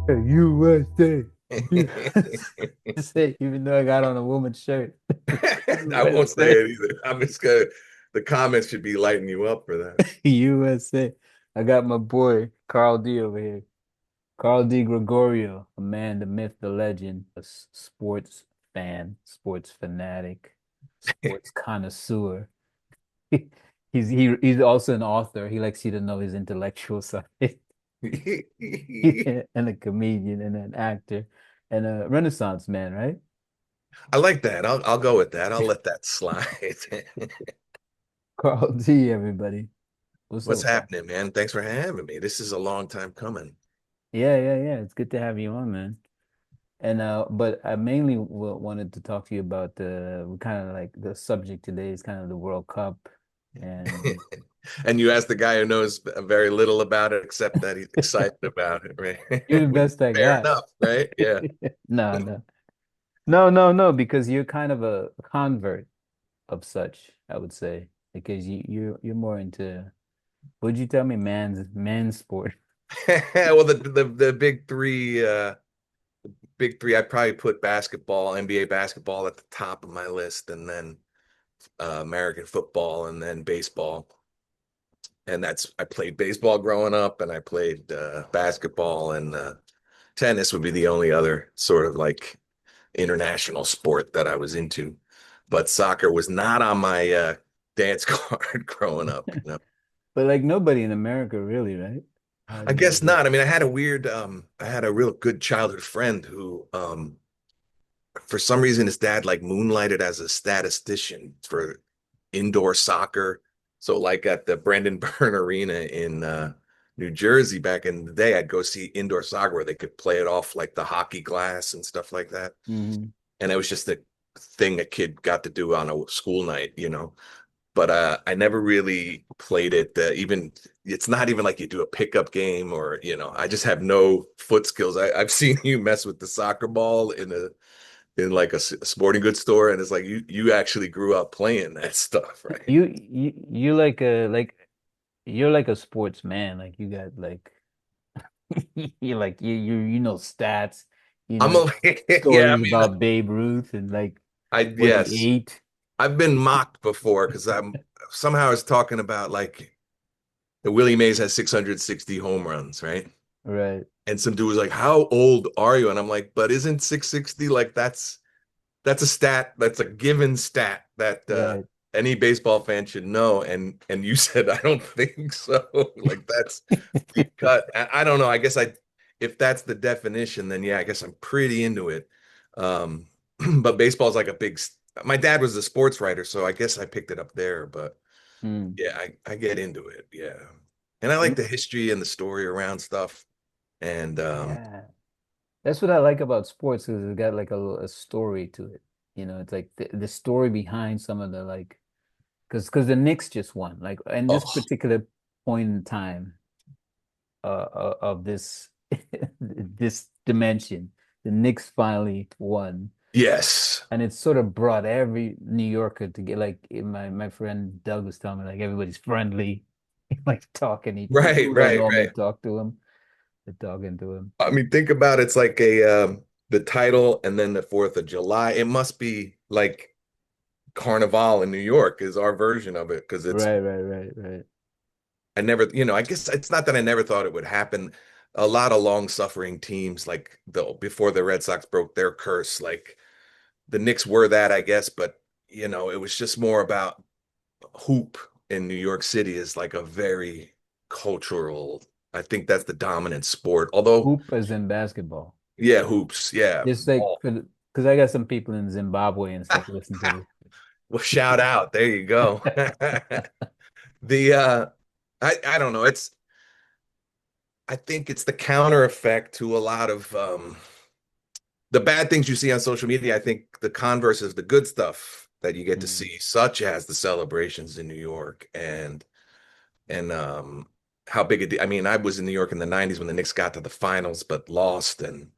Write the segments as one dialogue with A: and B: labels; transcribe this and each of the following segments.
A: USA. USA. Even though I got on a woman's shirt.
B: I won't say
A: USA.
B: it either. I'm just gonna, the comments should be lighting you up for that.
A: USA. I got my boy Carl D over here. Carl De Gregorio, a man, the myth, the legend, a sports fan, sports fanatic, sports connoisseur. He's also an author. He likes you to know his intellectual side. And a comedian and an actor and a Renaissance man, right?
B: I like that. I'll go with that. I'll let that slide.
A: Carl D, everybody. What's
B: What's
A: up, Carl?
B: happening, man? Thanks for having me. This is a long time coming.
A: Yeah. It's good to have you on, man. And but I mainly w wanted to talk to you about the kind of like the subject today is kind of the World Cup, and
B: And you ask the guy who knows very little about it, except that he's excited about it,
A: you're
B: right?
A: the
B: Which
A: best I
B: fair
A: got.
B: enough, right? Yeah.
A: No, because you're kind of a convert of such, I would say, because you're more into, would you tell me, man's sport?
B: Well, the big three, I'd probably put basketball, NBA basketball at the top of my list, and then American football, and then baseball. And that's I played baseball growing up, and I played basketball, and tennis would be the only other sort of like international sport that I was into. But soccer was not on my dance card growing up, you know.
A: But like nobody in America really, right?
B: I
A: Hardly
B: guess
A: ever.
B: not. I mean, I had a real good childhood friend who for some reason his dad like moonlighted as a statistician for indoor soccer. So like at the Brandon Byrne Arena in New Jersey back in the day, I'd go see indoor soccer where they could play it off like the hockey glass and stuff like that.
A: Hmm.
B: And it was just a thing a kid got to do on a school night, you know. But I never really played it. Even it's not even like you do a pickup game or you know. I just have no foot skills. I've seen you mess with the soccer ball in like a sporting goods store, and it's like you actually grew up playing that stuff, right?
A: You like you're like a sports man. Like you got like you're like you know stats, you
B: I'm
A: know
B: a yeah. I
A: stories
B: mean,
A: about Babe Ruth and like
B: I
A: what he
B: yes,
A: ate.
B: I've been mocked before because I'm somehow I was talking about like the Willie Mays has 660 home runs, right?
A: Right,
B: And some dude was like, "How old are you?" And I'm like, "But isn't 660 like that's a stat, that's a given stat that
A: right.
B: any baseball fan should know." And you said, "I don't think so." Like that's deep cut. I don't know. I guess I if that's the definition, then yeah, I guess I'm pretty into it. Um, but baseball is like a big. My dad was a sports writer, so I guess I picked it up there. But
A: Mm.
B: yeah, I get into it. Yeah, and I like the history and the story around stuff. And
A: Yeah. That's what I like about sports is it's got like a story to it. You know, it's like the story behind some of the like because the Knicks just won. Like in this
B: oh
A: particular point in time of this this dimension, the Knicks finally won.
B: yes,
A: And it sort of brought every New Yorker to get like my friend Doug was telling me like everybody's friendly, like talking
B: right,
A: who don't
B: right,
A: normally
B: right.
A: talk to him, they're talking to him.
B: I mean, think about it, it's like a the title and then the 4th of July. It must be like Carnival in New York is our version of it because it's
A: Right.
B: I never, you know, I guess it's not that I never thought it would happen. A lot of long-suffering teams like the before the Red Sox broke their curse, like the Knicks were that, I guess, but you know, it was just more about hoop in New York City is like a very cultural, I think that's the dominant sport. Although,
A: Hoop as in basketball.
B: yeah, hoops, yeah.
A: Just like
B: Ball.
A: for because I got some people in Zimbabwe and stuff listen to
B: Well, shout out. There you go. The I don't know. I think it's the counter effect to a lot of the bad things you see on social media. I think the converse is the good stuff that you get to
A: this.
B: see, such as the celebrations in New York and how big a deal. I mean, I was in New York in the 90s when the Knicks got to the finals but lost, and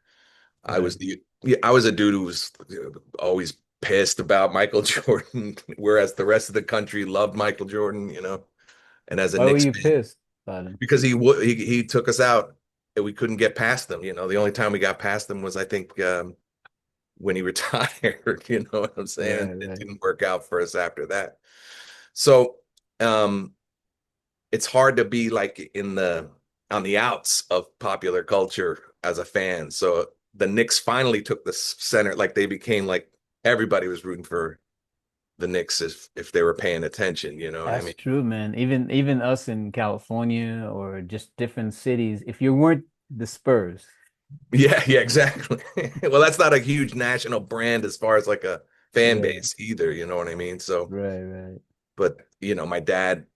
B: I
A: Right.
B: was the yeah, I was a dude who was always pissed about Michael Jordan, whereas the rest of the country loved Michael Jordan, you know. And as a
A: Why were
B: Knicks
A: you
B: fan,
A: pissed about him?
B: because he took us out. we couldn't get past them. The only time we got past them was, I think, when he retired. You know what I'm saying?
A: Right,
B: It
A: right.
B: didn't work out for us after that. So um, it's hard to be like in the on the outs of popular culture as a fan. So the Knicks finally took the center, like they became like everybody was rooting for the Knicks if they were paying attention. You know what I
A: That's
B: mean?
A: true, man. Even us in California or just different cities, if you weren't the Spurs,
B: Yeah, yeah, exactly. Well, that's not a huge national brand as far as like a fan
A: yeah,
B: base either. You know what I mean? So,
A: right, right.
B: but my dad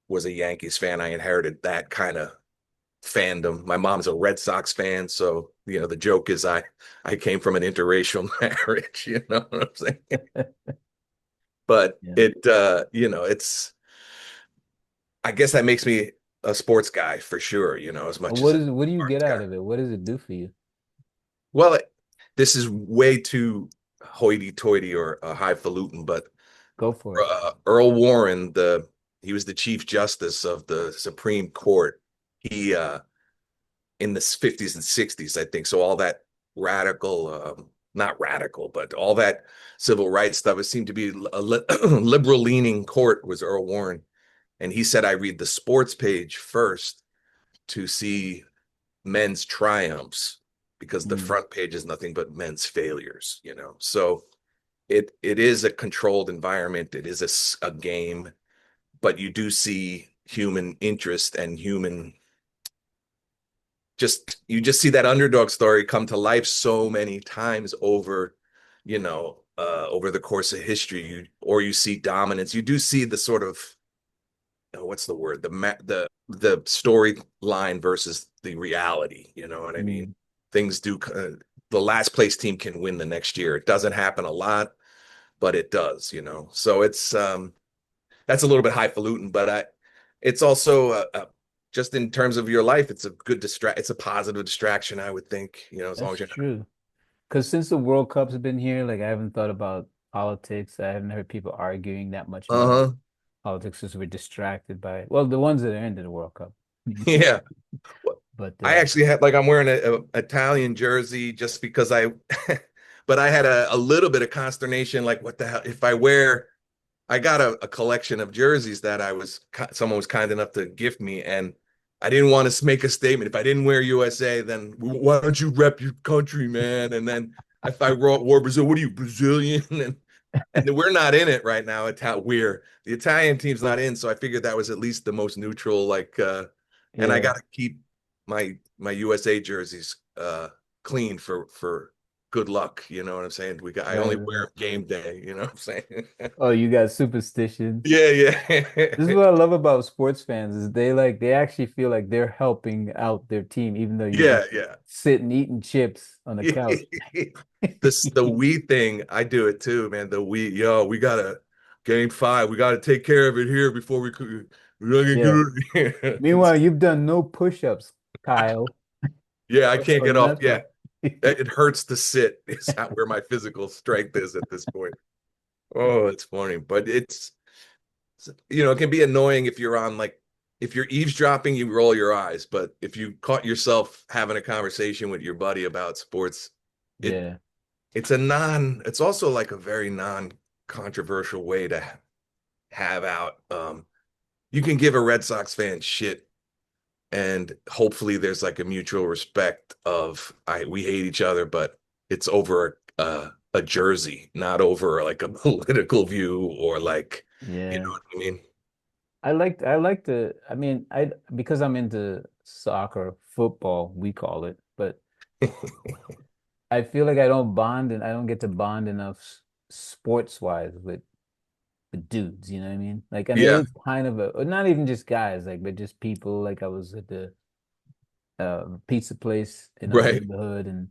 B: was a Yankees fan. I inherited that kind of fandom. My mom's a Red Sox fan, so the joke is I came from an interracial marriage, you know what I'm saying? But
A: Yeah.
B: it's I guess that makes me a sports guy for sure, as much as a
A: What do you
B: art
A: get
B: guy.
A: out of it? What does it do for you?
B: Well, this is way too hoity-toity or highfalutin, but
A: Go for it.
B: Earl Warren, he was the Chief Justice of the Supreme Court. He in the 50s and 60s, I think. So all that radical, not radical, but all that civil rights stuff, it seemed to be a liberal leaning court was Earl Warren. And he said, I read the sports page first to see men's triumphs because the
A: Mm,
B: front page is nothing but men's failures. So it is a controlled environment. It is a game, but you do see human interest and human you just see that underdog story come to life so many times over the course of history. You see dominance. You do see the sort of what's the word, the storyline versus the reality. You know what I mean?
A: mm.
B: Things do. The last place team can win the next year. It doesn't happen a lot, but it does. So it's that's a little bit highfalutin, but it's also just in terms of your life, it's a good it's a positive distraction, I would think, as long
A: That's
B: as you're
A: true. Because since the World Cup's been here, like I haven't thought about politics. I haven't heard people arguing that much
B: not.
A: about
B: Uh-huh.
A: politics because we're distracted by it. Well, the ones that are into the World Cup.
B: Yeah.
A: But
B: I actually had like I'm wearing a Italian jersey just because but I had a little bit of consternation, like what the hell if I got a collection of jerseys that someone was kind enough to gift me, and I didn't want to make a statement. If I didn't wear USA, then why don't you rep your country, man? And then if I wore Brazil, what are you, Brazilian? And we're not in it right now. We're the Italian team's not in, so I figured that was at least the most neutral. And I
A: yeah,
B: got to keep my USA jerseys clean for good luck. You know what I'm saying? I
A: right,
B: only wear
A: right.
B: them game day. You know what I'm saying?
A: Oh, you got superstitions.
B: Yeah, yeah.
A: This is what I love about sports fans is they actually feel like they're helping out their team, even though you're
B: Yeah,
A: just
B: yeah.
A: sitting eating chips on the couch.
B: The we thing, I do it too, man. We gotta game five. We gotta take care of it here before we're not gonna
A: Yeah.
B: get it.
A: Meanwhile, you've done no push-ups, Kyle,
B: Yeah, I can't
A: or
B: get off. Yeah,
A: nothing.
B: it hurts to sit. Is how where my physical strength is at this point. Oh, it's funny, but it can be annoying if you're on like if you're eavesdropping, you roll your eyes, but if you caught yourself having a conversation with your buddy about sports, it
A: Yeah,
B: it's also like a very non-controversial way to have out. You can give a Red Sox fan shit, and hopefully there's like a mutual respect of we hate each other, but it's over a jersey, not over like a political view or like, you know
A: yeah.
B: what I mean?
A: I like to I mean I because I'm into soccer, football, we call it, but I feel like I don't bond and I don't get to bond enough sports wise with dudes, you know what I mean? Like and it
B: Yeah,
A: is kind of a not even just guys, like but just people like I was at the pizza place in our
B: right,
A: neighborhood and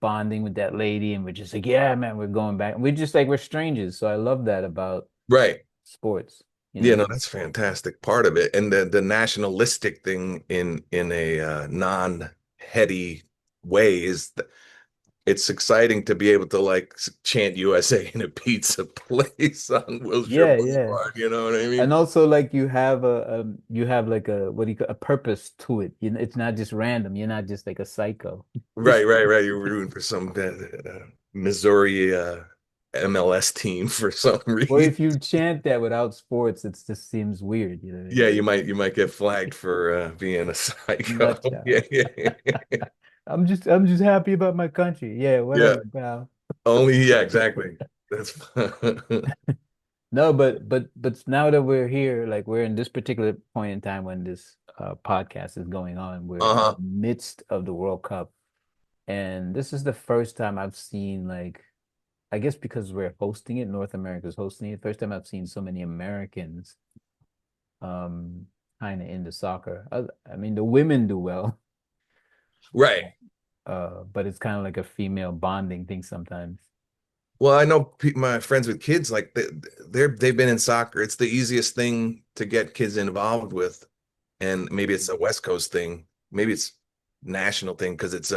A: bonding with that lady and we're just like, yeah, man, we're going back. We're just like we're strangers. So I love that about
B: right.
A: sports, you
B: Yeah,
A: know?
B: no, that's fantastic part of it. And the nationalistic thing in a non-heady way is it's exciting to be able to like chant USA in a pizza place on Wilshire
A: Yeah, yeah.
B: Boulevard. You know what I mean?
A: And also like you have you have like a what do you call a purpose to it. You know, it's not just random. You're not just like a psycho.
B: Right, right, right. You're rooting for some Missouri MLS team for some
A: Or
B: reason.
A: if you chant that without sports, it just seems weird, you know.
B: Yeah, you might get flagged for being a psycho.
A: Nut job.
B: Yeah, yeah, yeah.
A: I'm just happy about my country. Yeah,
B: Yeah,
A: whatever, pal.
B: only yeah, exactly. That's
A: No, but now that we're here, like we're in this particular point in time when this podcast is going on, we're in the
B: uh-huh.
A: midst of the World Cup. And this is the first time I've seen like I guess because we're hosting it, North America's hosting it, first time I've seen so many Americans um kind of into soccer. I mean the women do well,
B: Right.
A: but it's kind of like a female bonding thing sometimes.
B: Well, I know my friends with kids like they've been in soccer. It's the easiest thing to get kids involved with, and maybe it's a West Coast thing. Maybe it's national thing because it's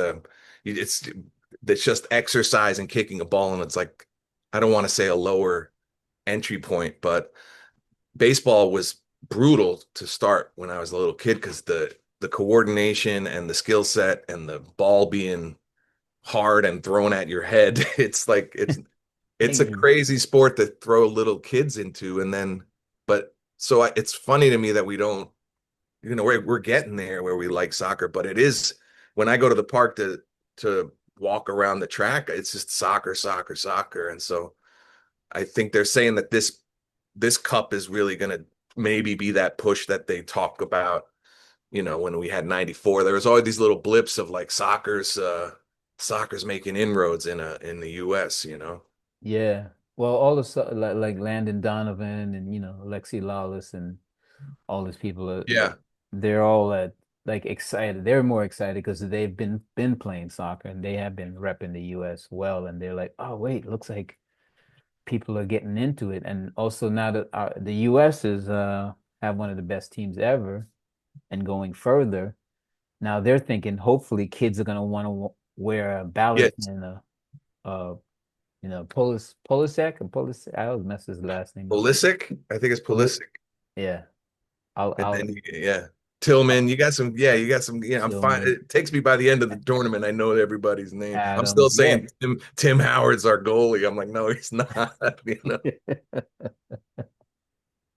B: just exercise and kicking a ball, and it's like I don't want to say a lower entry point, but baseball was brutal to start when I was a little kid because the coordination and the skill set and the ball being hard and thrown at your head, it's like it's a
A: Thinking,
B: crazy sport to throw little kids into, and then but so it's funny to me that we don't, we're getting there where we like soccer, but it is when I go to the park to walk around the track, it's just soccer, soccer, soccer, and so I think they're saying that this cup is really going to maybe be that push that they talk about. When we had 94, there was always these little blips of like soccer's making inroads in the US.
A: yeah. Well, all the like Landon Donovan and Alexi Lawless and all these people
B: Yeah.
A: they're all like excited. They're more excited because they've been playing soccer and they have been repping the US well, and they're like, oh wait, looks like people are getting into it. And also now that the US is have one of the best teams ever and going further, now they're thinking hopefully kids are gonna want to wear a
B: Yeah.
A: ballot and a Polisek and Polis. I always mess his last name up.
B: Pulisic, I think it's
A: Poli
B: Pulisic.
A: yeah. I'll
B: And
A: I'll
B: then yeah. Tillman, you got some, I'm fine.
A: Tillman,
B: It takes me by the end of the tournament. I know everybody's name. I'm still
A: Adams. Yeah.
B: saying Tim Howard's our goalie. I'm like, no, he's not. You know,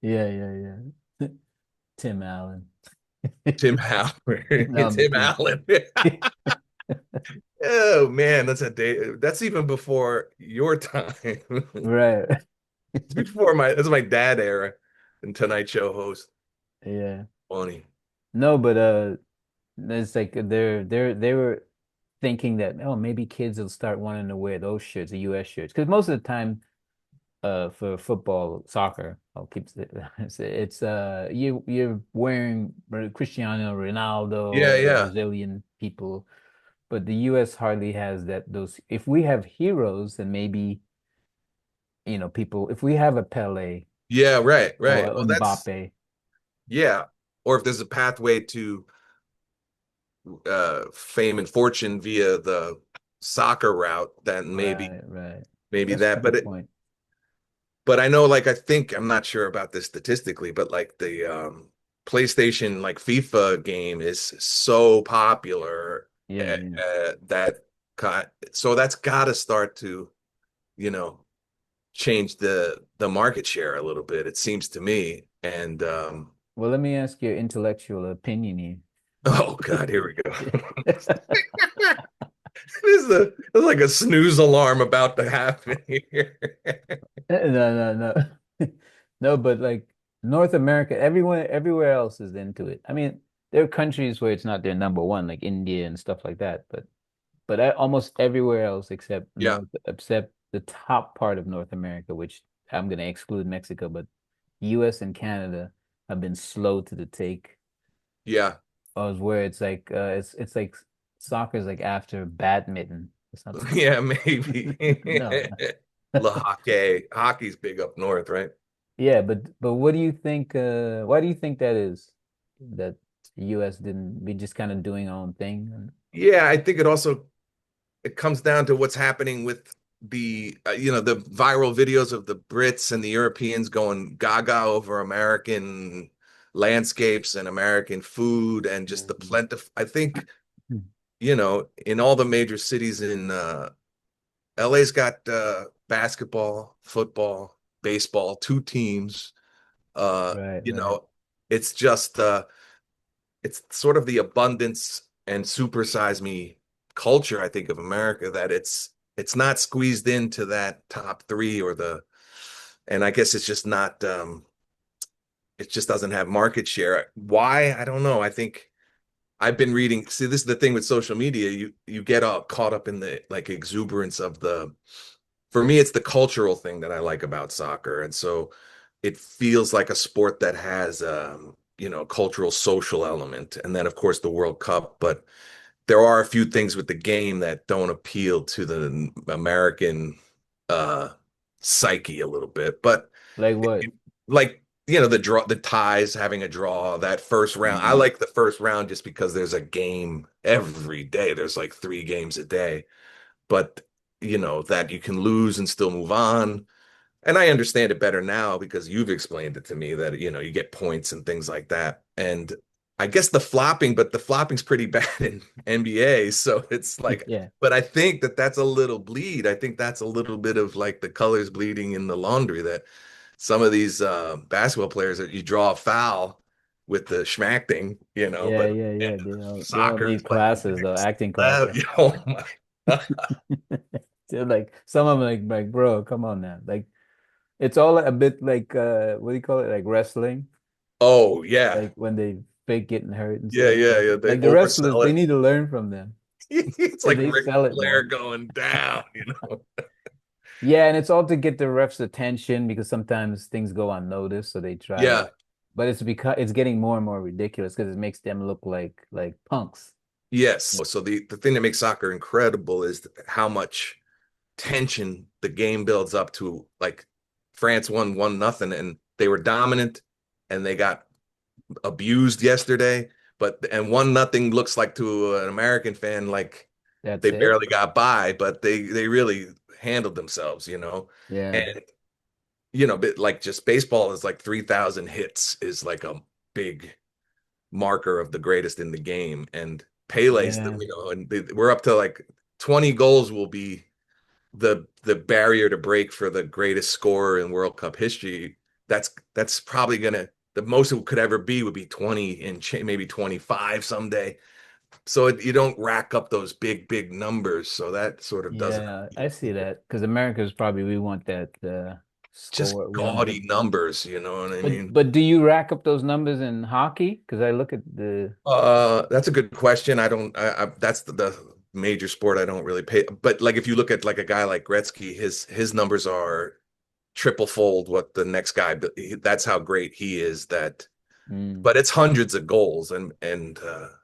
A: Yeah, yeah, yeah. Tim Allen.
B: Tim Howard,
A: No, I'm
B: Tim
A: kidding.
B: Allen. Oh man, that's a day. That's even before your time.
A: Right.
B: It's before that's my dad era and Tonight Show host.
A: Yeah.
B: Funny.
A: No, but it's like they were thinking that maybe kids will start wanting to wear those shirts, the US shirts. Because most of the time for football, soccer, I'll keep it it's you're wearing Cristiano
B: Yeah,
A: Ronaldo,
B: yeah.
A: Brazilian people, but the US hardly has those if we have heroes, then maybe people if we have a Pele
B: Yeah, right,
A: or
B: right.
A: a
B: Well, that's
A: Mbappe,
B: yeah. Or if there's a pathway to fame and fortune via the soccer route, then maybe
A: right, right.
B: maybe
A: That's a
B: that. But
A: good
B: it,
A: point.
B: but I know, like, I think I'm not sure about this statistically, but like the PlayStation, like FIFA game is so popular
A: Yeah, yeah.
B: that so that's got to start to, you know, change the market share a little bit, it seems to me. And
A: Well, let me ask your intellectual opinion
B: oh God, here we go.
A: here.
B: There's like a snooze alarm about to happen here.
A: No, no, no. No, but like North America, everyone everywhere else is into it. I mean, there are countries where it's not their number one, like India and stuff like that, but almost everywhere else
B: Yeah,
A: except the top part of North America, which I'm gonna exclude Mexico, but US and Canada have been slow to the take.
B: yeah,
A: Where it's like it's like soccer's like after badminton or something.
B: yeah, maybe.
A: No.
B: La hockey's big up north, right?
A: Yeah, but what do you think why do you think that is? That the US didn't be just kind of doing our own thing?
B: Yeah, I think it comes down to what's happening with the viral videos of the Brits and the Europeans going gaga over American landscapes and American food and just the
A: Mhm.
B: plentiful. I think, in all the major cities in LA's got basketball, football, baseball, two teams. Uh,
A: Right,
B: you
A: right.
B: know, it's just it's sort of the abundance and supersize me culture, I think, of America that it's not squeezed into that top three or and I guess it's just not it just doesn't have market share. Why? I don't know. I think I've been reading. See, this is the thing with social media. You get all caught up in the like exuberance of the for me, it's the cultural thing that I like about soccer. And so it feels like a sport that has cultural social element. And then of course the World Cup, but there are a few things with the game that don't appeal to the American uh psyche a little bit. But
A: Like what?
B: like the ties having a draw that first round. I
A: Mm.
B: like the first round just because there's a game every day. There's like three games a day, but that you can lose and still move on. And I understand it better now because you've explained it to me that you get points and things like that. And I guess but the flopping's pretty bad in NBA, so it's like,
A: Yeah.
B: but I think that that's a little bleed. I think that's a little bit of like the colors bleeding in the laundry that some of these basketball players that you draw a foul with the schmacting,
A: Yeah,
B: but
A: yeah,
B: and
A: yeah. They all
B: soccer is
A: need
B: like
A: classes though,
B: next
A: acting
B: level.
A: classes.
B: Oh my.
A: They're like some of them like bro, come on now. Like it's all a bit like what do you call it? Like wrestling.
B: Oh yeah.
A: Like when they fake getting hurt and
B: Yeah,
A: stuff.
B: yeah, yeah. They
A: Like the wrestlers,
B: oversell
A: they
B: it.
A: need to learn from them
B: It's
A: because
B: like
A: they
B: Ric
A: sell it
B: Flair
A: more.
B: going down.
A: Yeah, and it's all to get the ref's attention because sometimes things go unnoticed, so they try to.
B: Yeah.
A: But it's because it's getting more and more ridiculous because it makes them look like punks.
B: Yes. So the thing that makes soccer incredible is how much tension the game builds up to. Like France won 1-0 and they were dominant and they got abused yesterday. And 1-0 looks like to an American fan like
A: That's
B: they
A: it.
B: barely got by, but they really handled themselves.
A: Yeah,
B: And but like just baseball is like 3,000 hits is like a big marker of the greatest in the game. And Pele's,
A: yeah,
B: and we're up to like 20 goals will be the barrier to break for the greatest scorer in World Cup history. That's probably gonna the most it could ever be would be 20 and maybe 25 someday. So you don't rack up those big numbers. So that sort of doesn't
A: yeah. I
B: appeal
A: see
B: to
A: that because America's probably we want that
B: just
A: score. We want
B: gaudy
A: big.
B: numbers. You know what I mean?
A: But do you rack up those numbers in hockey? Because I look at the
B: That's a good question. I don't. That's the major sport I don't really pay. But like if you look at like a guy like Gretzky, his numbers are triple fold what the next guy. That's how great he is.
A: mm,
B: But it's hundreds of goals, and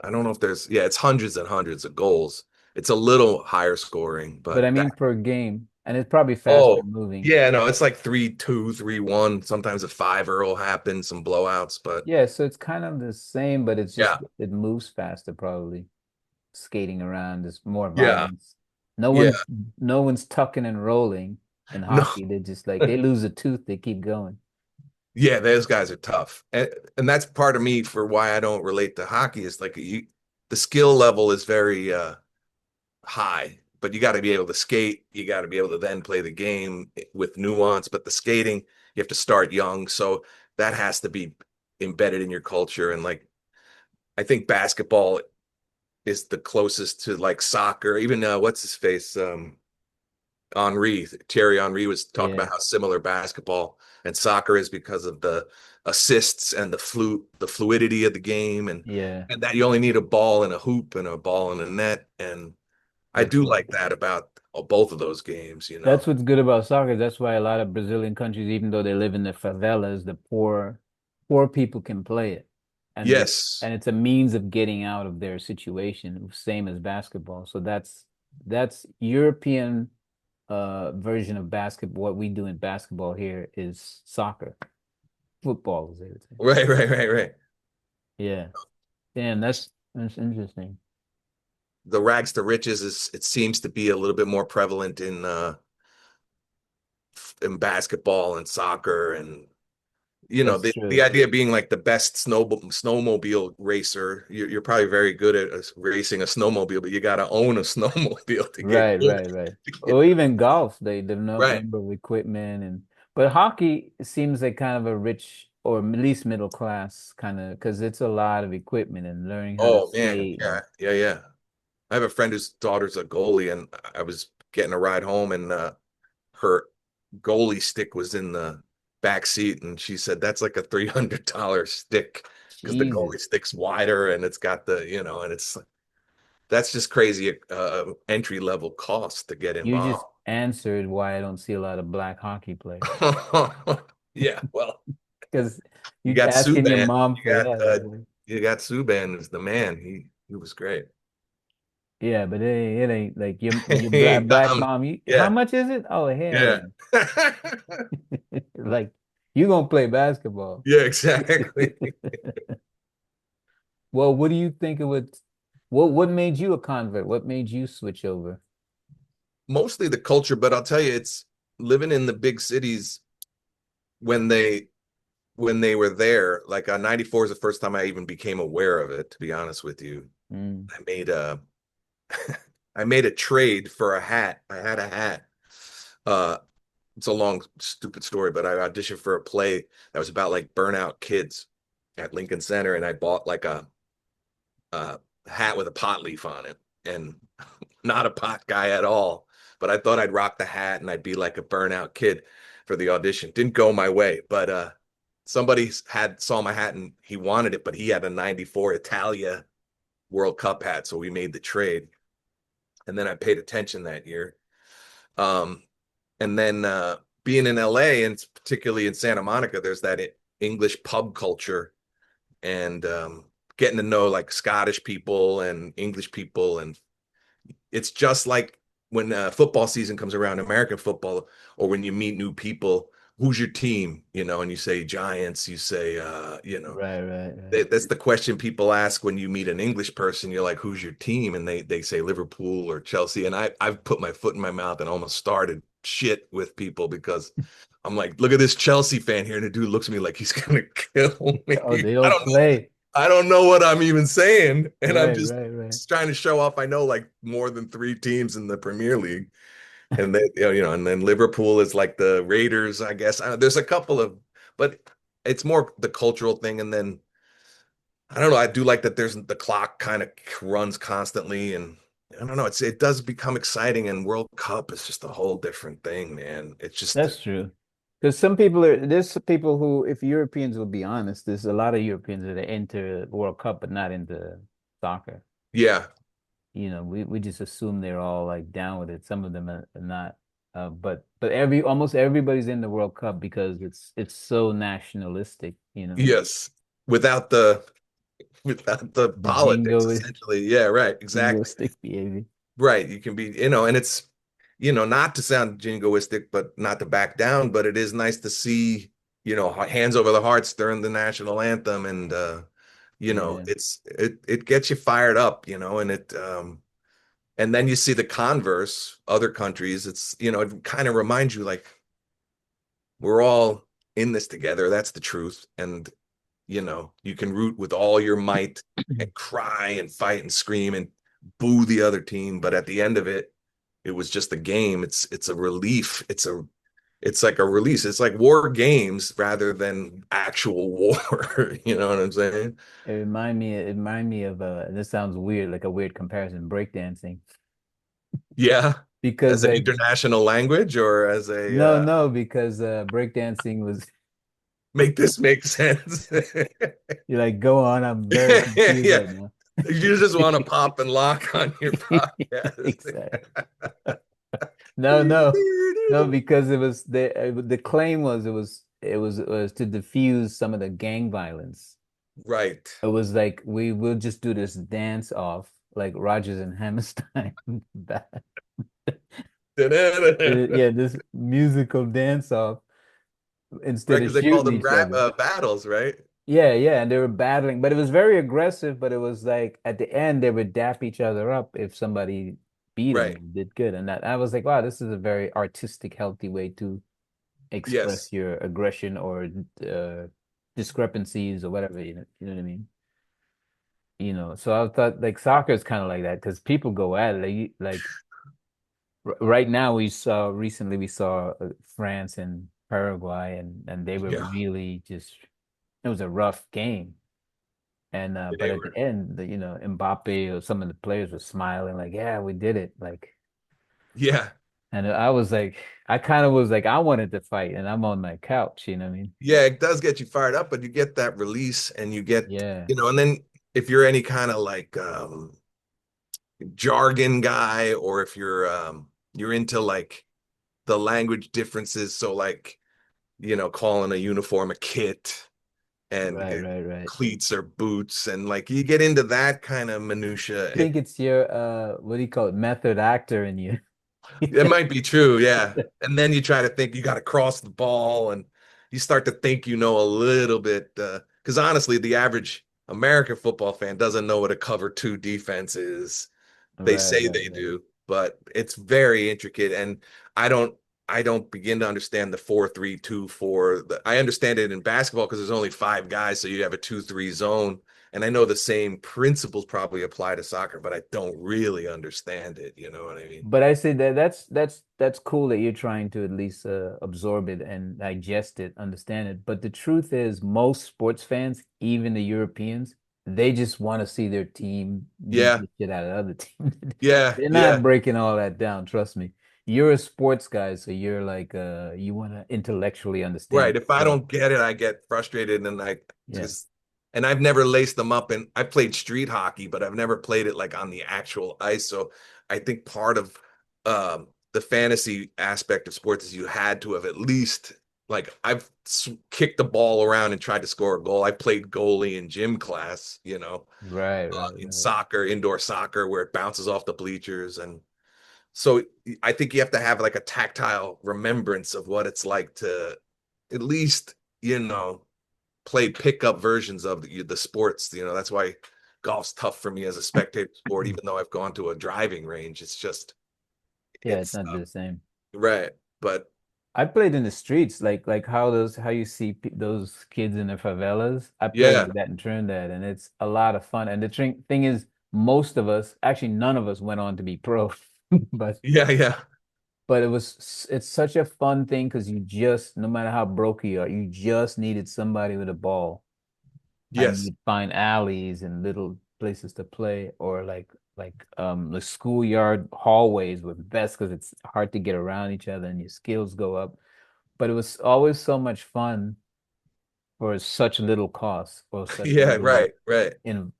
B: I don't know if there's it's hundreds and hundreds of goals. It's a little higher scoring,
A: but I
B: but
A: mean per game, and it's probably faster
B: oh
A: moving.
B: yeah, no, it's like 3-2, 3-1. Sometimes a fiver will happen, some blowouts, but
A: Yeah, so it's kind of the same, but it's just
B: yeah,
A: it moves faster probably. Skating around, there's more
B: yeah,
A: violence. No
B: yeah.
A: one's no one's tucking and rolling in
B: No.
A: hockey. They just like they lose a tooth, they keep going.
B: Yeah, those guys are tough. And that's part of me for why I don't relate to hockey is like the skill level is very high, but you got to be able to skate. You got to be able to then play the game with nuance, but the skating, you have to start young. So that has to be embedded in your culture. And like I think basketball is the closest to like soccer. Even what's his face? Thierry Henry was talking
A: Yeah,
B: about how similar basketball and soccer is because of the assists and the fluidity of the game, and
A: yeah,
B: and that you only need a ball and a hoop and a ball and a net. And I
A: that's
B: do
A: right.
B: like that about both of those games.
A: That's what's good about soccer. That's why a lot of Brazilian countries, even though they live in the favelas, the poor people can play it. And they
B: Yes.
A: and it's a means of getting out of their situation, same as basketball. So that's European version of basketball. What we do in basketball here is soccer. Football is everything.
B: Right, right, right, right.
A: Yeah. Damn, that's interesting.
B: the rags to riches is it seems to be a little bit more prevalent in basketball and soccer and
A: That's
B: the
A: true.
B: idea being like the best snowmobile racer. You're probably very good at racing a snowmobile, but you got to own a snowmobile to get
A: Right,
B: good.
A: right, right. Or even golf, they have
B: Right.
A: number of equipment and but hockey seems like kind of a rich or at least middle class kind of because it's a lot of equipment and learning how to
B: Oh man,
A: skate
B: yeah,
A: and
B: yeah, yeah. I have a friend whose daughter's a goalie, and I was getting a ride home, and her goalie stick was in the back seat, and she said that's like a $300 stick because the goalie
A: Jesus.
B: stick's wider, and it's got and it's that's just crazy entry level cost to get
A: You just
B: involved.
A: answered why I don't see a lot of black hockey players.
B: Yeah, well,
A: Because
B: you
A: you
B: got
A: asking your
B: Subban,
A: mom for that.
B: you got Subban is the man. He was great.
A: Yeah, but it ain't like your
B: He ain't
A: black
B: dominant.
A: mom. How
B: Yeah,
A: much is it? Oh hell
B: yeah.
A: no. Like you gonna play basketball.
B: Yeah, exactly.
A: Well, what do you think it would what made you a convert? What made you switch over?
B: Mostly the culture, but I'll tell you, it's living in the big cities when they were there. Like 94 is the first time I even became aware of it, to be honest with you.
A: Mm,
B: I made a I made a trade for a hat. I had a hat. Uh it's a long, stupid story, but I auditioned for a play that was about like burnout kids at Lincoln Center, and I bought like a hat with a pot leaf on it, and not a pot guy at all. But I thought I'd rock the hat and I'd be like a burnout kid for the audition. Didn't go my way, but somebody had saw my hat and he wanted it, but he had a '94 Italia World Cup hat, so we made the trade. And then I paid attention that year. Um, and then being in LA and particularly in Santa Monica, there's that English pub culture and getting to know like Scottish people and English people, and it's just like when football season comes around, American football, or when you meet new people, who's your team? And you say Giants, you say,
A: right, right, right.
B: that's the question people ask when you meet an English person. You're like, who's your team? And they say Liverpool or Chelsea. And I've put my foot in my mouth and almost started shit with people because I'm like, look at this Chelsea fan here, and the dude looks at me like he's gonna kill me.
A: Oh, they
B: I
A: don't
B: don't know.
A: play.
B: I don't know what I'm even saying, and I'm
A: Right,
B: just
A: right, right.
B: trying to show off. I know like more than three teams in the Premier League, and then and then Liverpool is like the Raiders, I guess. There's a couple of, but it's more the cultural thing, and then I don't know. I do like that. There's the clock kind of runs constantly, and I don't know. It does become exciting, and World Cup is just a whole different thing, man. It's just
A: That's true. Because there's some people who, if Europeans will be honest, there's a lot of Europeans that are into World Cup but not into soccer.
B: yeah,
A: We just assume they're all like down with it. Some of them are not. But almost everybody's in the World Cup because it's so nationalistic.
B: yes. Without the without the
A: The
B: politics, essentially. Yeah, right. Exactly.
A: jingoistic behavior.
B: Right. You can be, and it's, not to sound jingoistic, but not to back down, but it is nice to see, hands over the hearts during the national anthem. And,
A: Yeah.
B: it gets you fired up, and then you see the converse, other countries. It kind of reminds you like we're all in this together. That's the truth. And you can root with all your might and cry and fight and scream and boo the other team, but at the end of it, it was just a game. It's a relief. It's like a release. It's like war games rather than actual war. You know what I'm saying?
A: It remind me of this sounds weird, like a weird comparison, breakdancing.
B: Yeah.
A: Because
B: As an
A: like
B: international language or as
A: no,
B: a
A: no, because breakdancing was
B: make this make sense.
A: you're like, go on, I'm very confused
B: Yeah.
A: right now.
B: You just want to pop and lock on your podcast.
A: Exactly. No, no, no, because the claim was it was to diffuse some of the gang violence.
B: Right.
A: It was like we will just do this dance off like Rogers and Hammerstein. Yeah, this musical dance off
B: Right,
A: instead of
B: because they call
A: shooting
B: them
A: each other.
B: battles, right?
A: Yeah, yeah, and they were battling, but it was very aggressive. But it was like at the end they would dap each other up if somebody beat them
B: Right.
A: and did good. And that I was like, wow, this is a very artistic, healthy way to express
B: Yes.
A: your aggression or discrepancies or whatever. You know what I mean? So I thought like soccer is kind of like that because people go at it. Right now we saw France and Paraguay, and they were
B: Yeah.
A: really just it was a rough game. And but
B: They
A: at the
B: were.
A: end, Mbappe or some of the players were smiling like, "Yeah, we did it!" Like,
B: Yeah.
A: and I was like, I kind of was like, I wanted to fight, and I'm on my couch. You know what I mean?
B: Yeah, it does get you fired up, but you get that release and you get,
A: Yeah,
B: and then if you're any kind of like jargon guy, or if you're into like the language differences, so like, calling a uniform a kit and
A: right, right, right.
B: cleats or boots, and like you get into that kind of minutia.
A: I think it's your what do you call it, method actor in you.
B: It might be true, yeah. And then you try to think you got to cross the ball, and you start to think a little bit. Because honestly, the average American football fan doesn't know what a cover two defense is. They
A: Right,
B: say
A: right,
B: they
A: right.
B: do, but it's very intricate, and I don't I don't begin to understand the 4-3-2-4. I understand it in basketball because there's only five guys, so you have a 2-3 zone. And I know the same principles probably apply to soccer, but I don't really understand it. You know what I mean?
A: But I say that that's cool that you're trying to at least absorb it and digest it, understand it. But the truth is, most sports fans, even the Europeans, they just want to see their team beat
B: Yeah,
A: the shit out of the other team.
B: yeah,
A: They're not
B: yeah.
A: breaking all that down, trust me. You're a sports guy, so you're like you want to intellectually understand
B: Right.
A: the
B: If I
A: sport.
B: don't get it, I get frustrated, and I
A: Yeah.
B: just and I've never laced them up, and I played street hockey, but I've never played it like on the actual ice. So I think part of the fantasy aspect of sports is you had to have at least like kicked the ball around and tried to score a goal. I played goalie in gym class,
A: Right, right,
B: in
A: right.
B: soccer, indoor soccer, where it bounces off the bleachers. And so I think you have to have like a tactile remembrance of what it's like to at least, play pickup versions of the sports. That's why golf's tough for me as a spectator sport, even though I've gone to a driving range. It's just,
A: Yeah, it's
B: it's
A: not the same.
B: right. But
A: I played in the streets, like how you see those kids in the favelas. I played
B: yeah,
A: like that in Trinidad, and it's a lot of fun. And the thing is, most of us, actually, none of us went on to be pro, but
B: yeah, yeah.
A: it's such a fun thing because you just, no matter how broke you are, you just needed somebody with a ball, and
B: Yes.
A: you'd find alleys and little places to play, or the schoolyard hallways were best because it's hard to get around each other and your skills go up. But it was always so much fun for such little cost or such
B: Yeah,
A: little
B: right, right.
A: in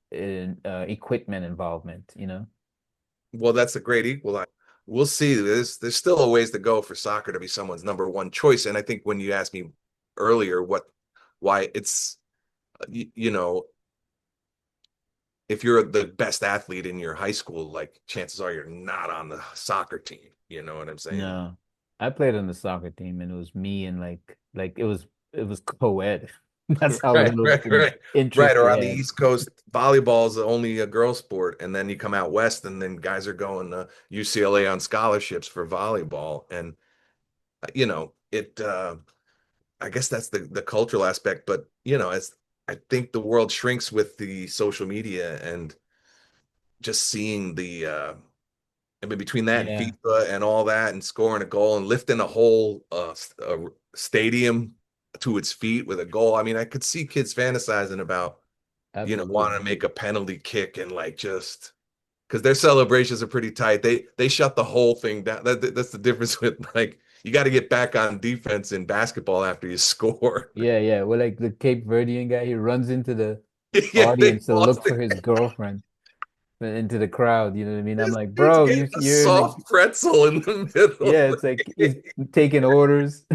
A: equipment involvement.
B: Well, that's a great equalizer. We'll see. There's still a ways to go for soccer to be someone's number one choice. And I think when you asked me earlier why it's, you know, if you're the best athlete in your high school, like chances are you're not on the soccer team. You know what I'm saying?
A: No, I played on the soccer team, and it was me and it was co-ed. That's how
B: Right,
A: little
B: right, right,
A: interest
B: right. Or
A: we
B: on the
A: had.
B: East Coast, volleyball is only a girl sport, and then you come out west, and then guys are going to UCLA on scholarships for volleyball, and it. I guess that's the cultural aspect, but as I think the world shrinks with the social media and just seeing I mean, between that and
A: Yeah,
B: FIFA and all that, and scoring a goal and lifting a whole stadium to its feet with a goal. I mean, I could see kids fantasizing about, wanting
A: absolutely.
B: to make a penalty kick and like just because their celebrations are pretty tight. They shut the whole thing down. That's the difference with like you got to get back on defense in basketball after you score.
A: Yeah, yeah. Well, like the Cape Verdean guy, he runs into the
B: Yeah, they
A: audience to
B: lost
A: look for
B: it.
A: his girlfriend, into the crowd. You know what I mean? I'm
B: This
A: like,
B: dude's
A: bro,
B: getting a
A: you're in
B: soft pretzel in the middle
A: yeah,
B: of
A: it's like
B: the
A: he's
B: game.
A: taking orders,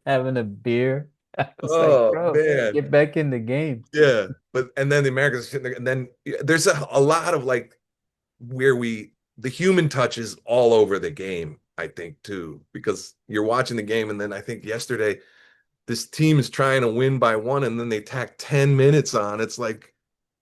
A: having a beer. I was like,
B: Oh
A: bro,
B: man.
A: get back in the game.
B: Yeah, but and then the Americans are sitting there, and then there's a lot of like where the human touch is all over the game, I think too, because you're watching the game, and then I think yesterday this team is trying to win by one and then they tack 10 minutes on. It's like,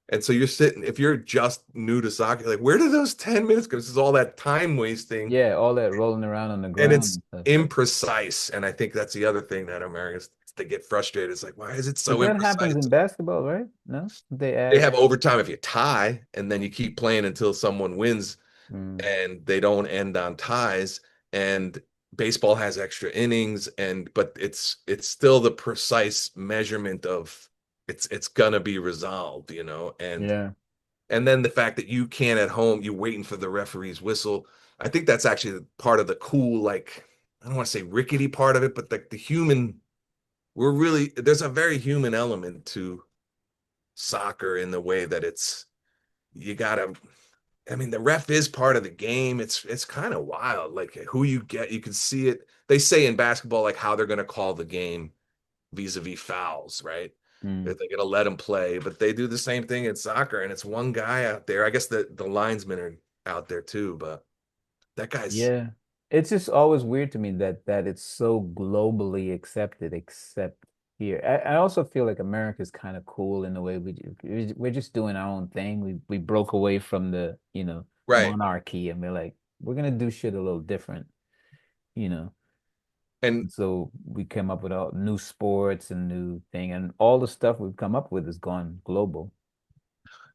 B: and so you're sitting, if you're just new to soccer, like, where do those 10 minutes go? This is all that time wasting
A: Yeah, all that rolling around on the
B: and
A: ground
B: it's
A: and stuff.
B: imprecise. And I think that's the other thing that Americans, they get frustrated. It's like, why is it
A: But
B: so
A: that happens
B: imprecise?
A: in basketball, right? No? They
B: They
A: add
B: have overtime if you tie, and then you keep playing until someone wins,
A: mm,
B: and they don't end on ties. And baseball has extra innings, and but it's still the precise measurement of it's gonna be resolved, you know.
A: yeah.
B: And then the fact that you can't at home, you're waiting for the referee's whistle. I think that's actually part of the cool, like I don't want to say rickety part of it, but the human, we're really there's a very human element to soccer in the way that it's you gotta I mean, the ref is part of the game. It's kind of wild, like who you get. You can see it. They say in basketball, like how they're going to call the game vis-a-vis fouls, right?
A: Mm.
B: They're going to let them play, but they do the same thing in soccer, and it's one guy out there. I guess the linesmen are out there too, but that guy's
A: Yeah. It's just always weird to me that it's so globally accepted, except here. I also feel like America's kind of cool in the way we're just doing our own thing. We broke away from the,
B: right.
A: monarchy, and we're like, we're gonna do shit a little different, you know.
B: And
A: And so we came up with all new sports and new thing, and all the stuff we've come up with has gone global.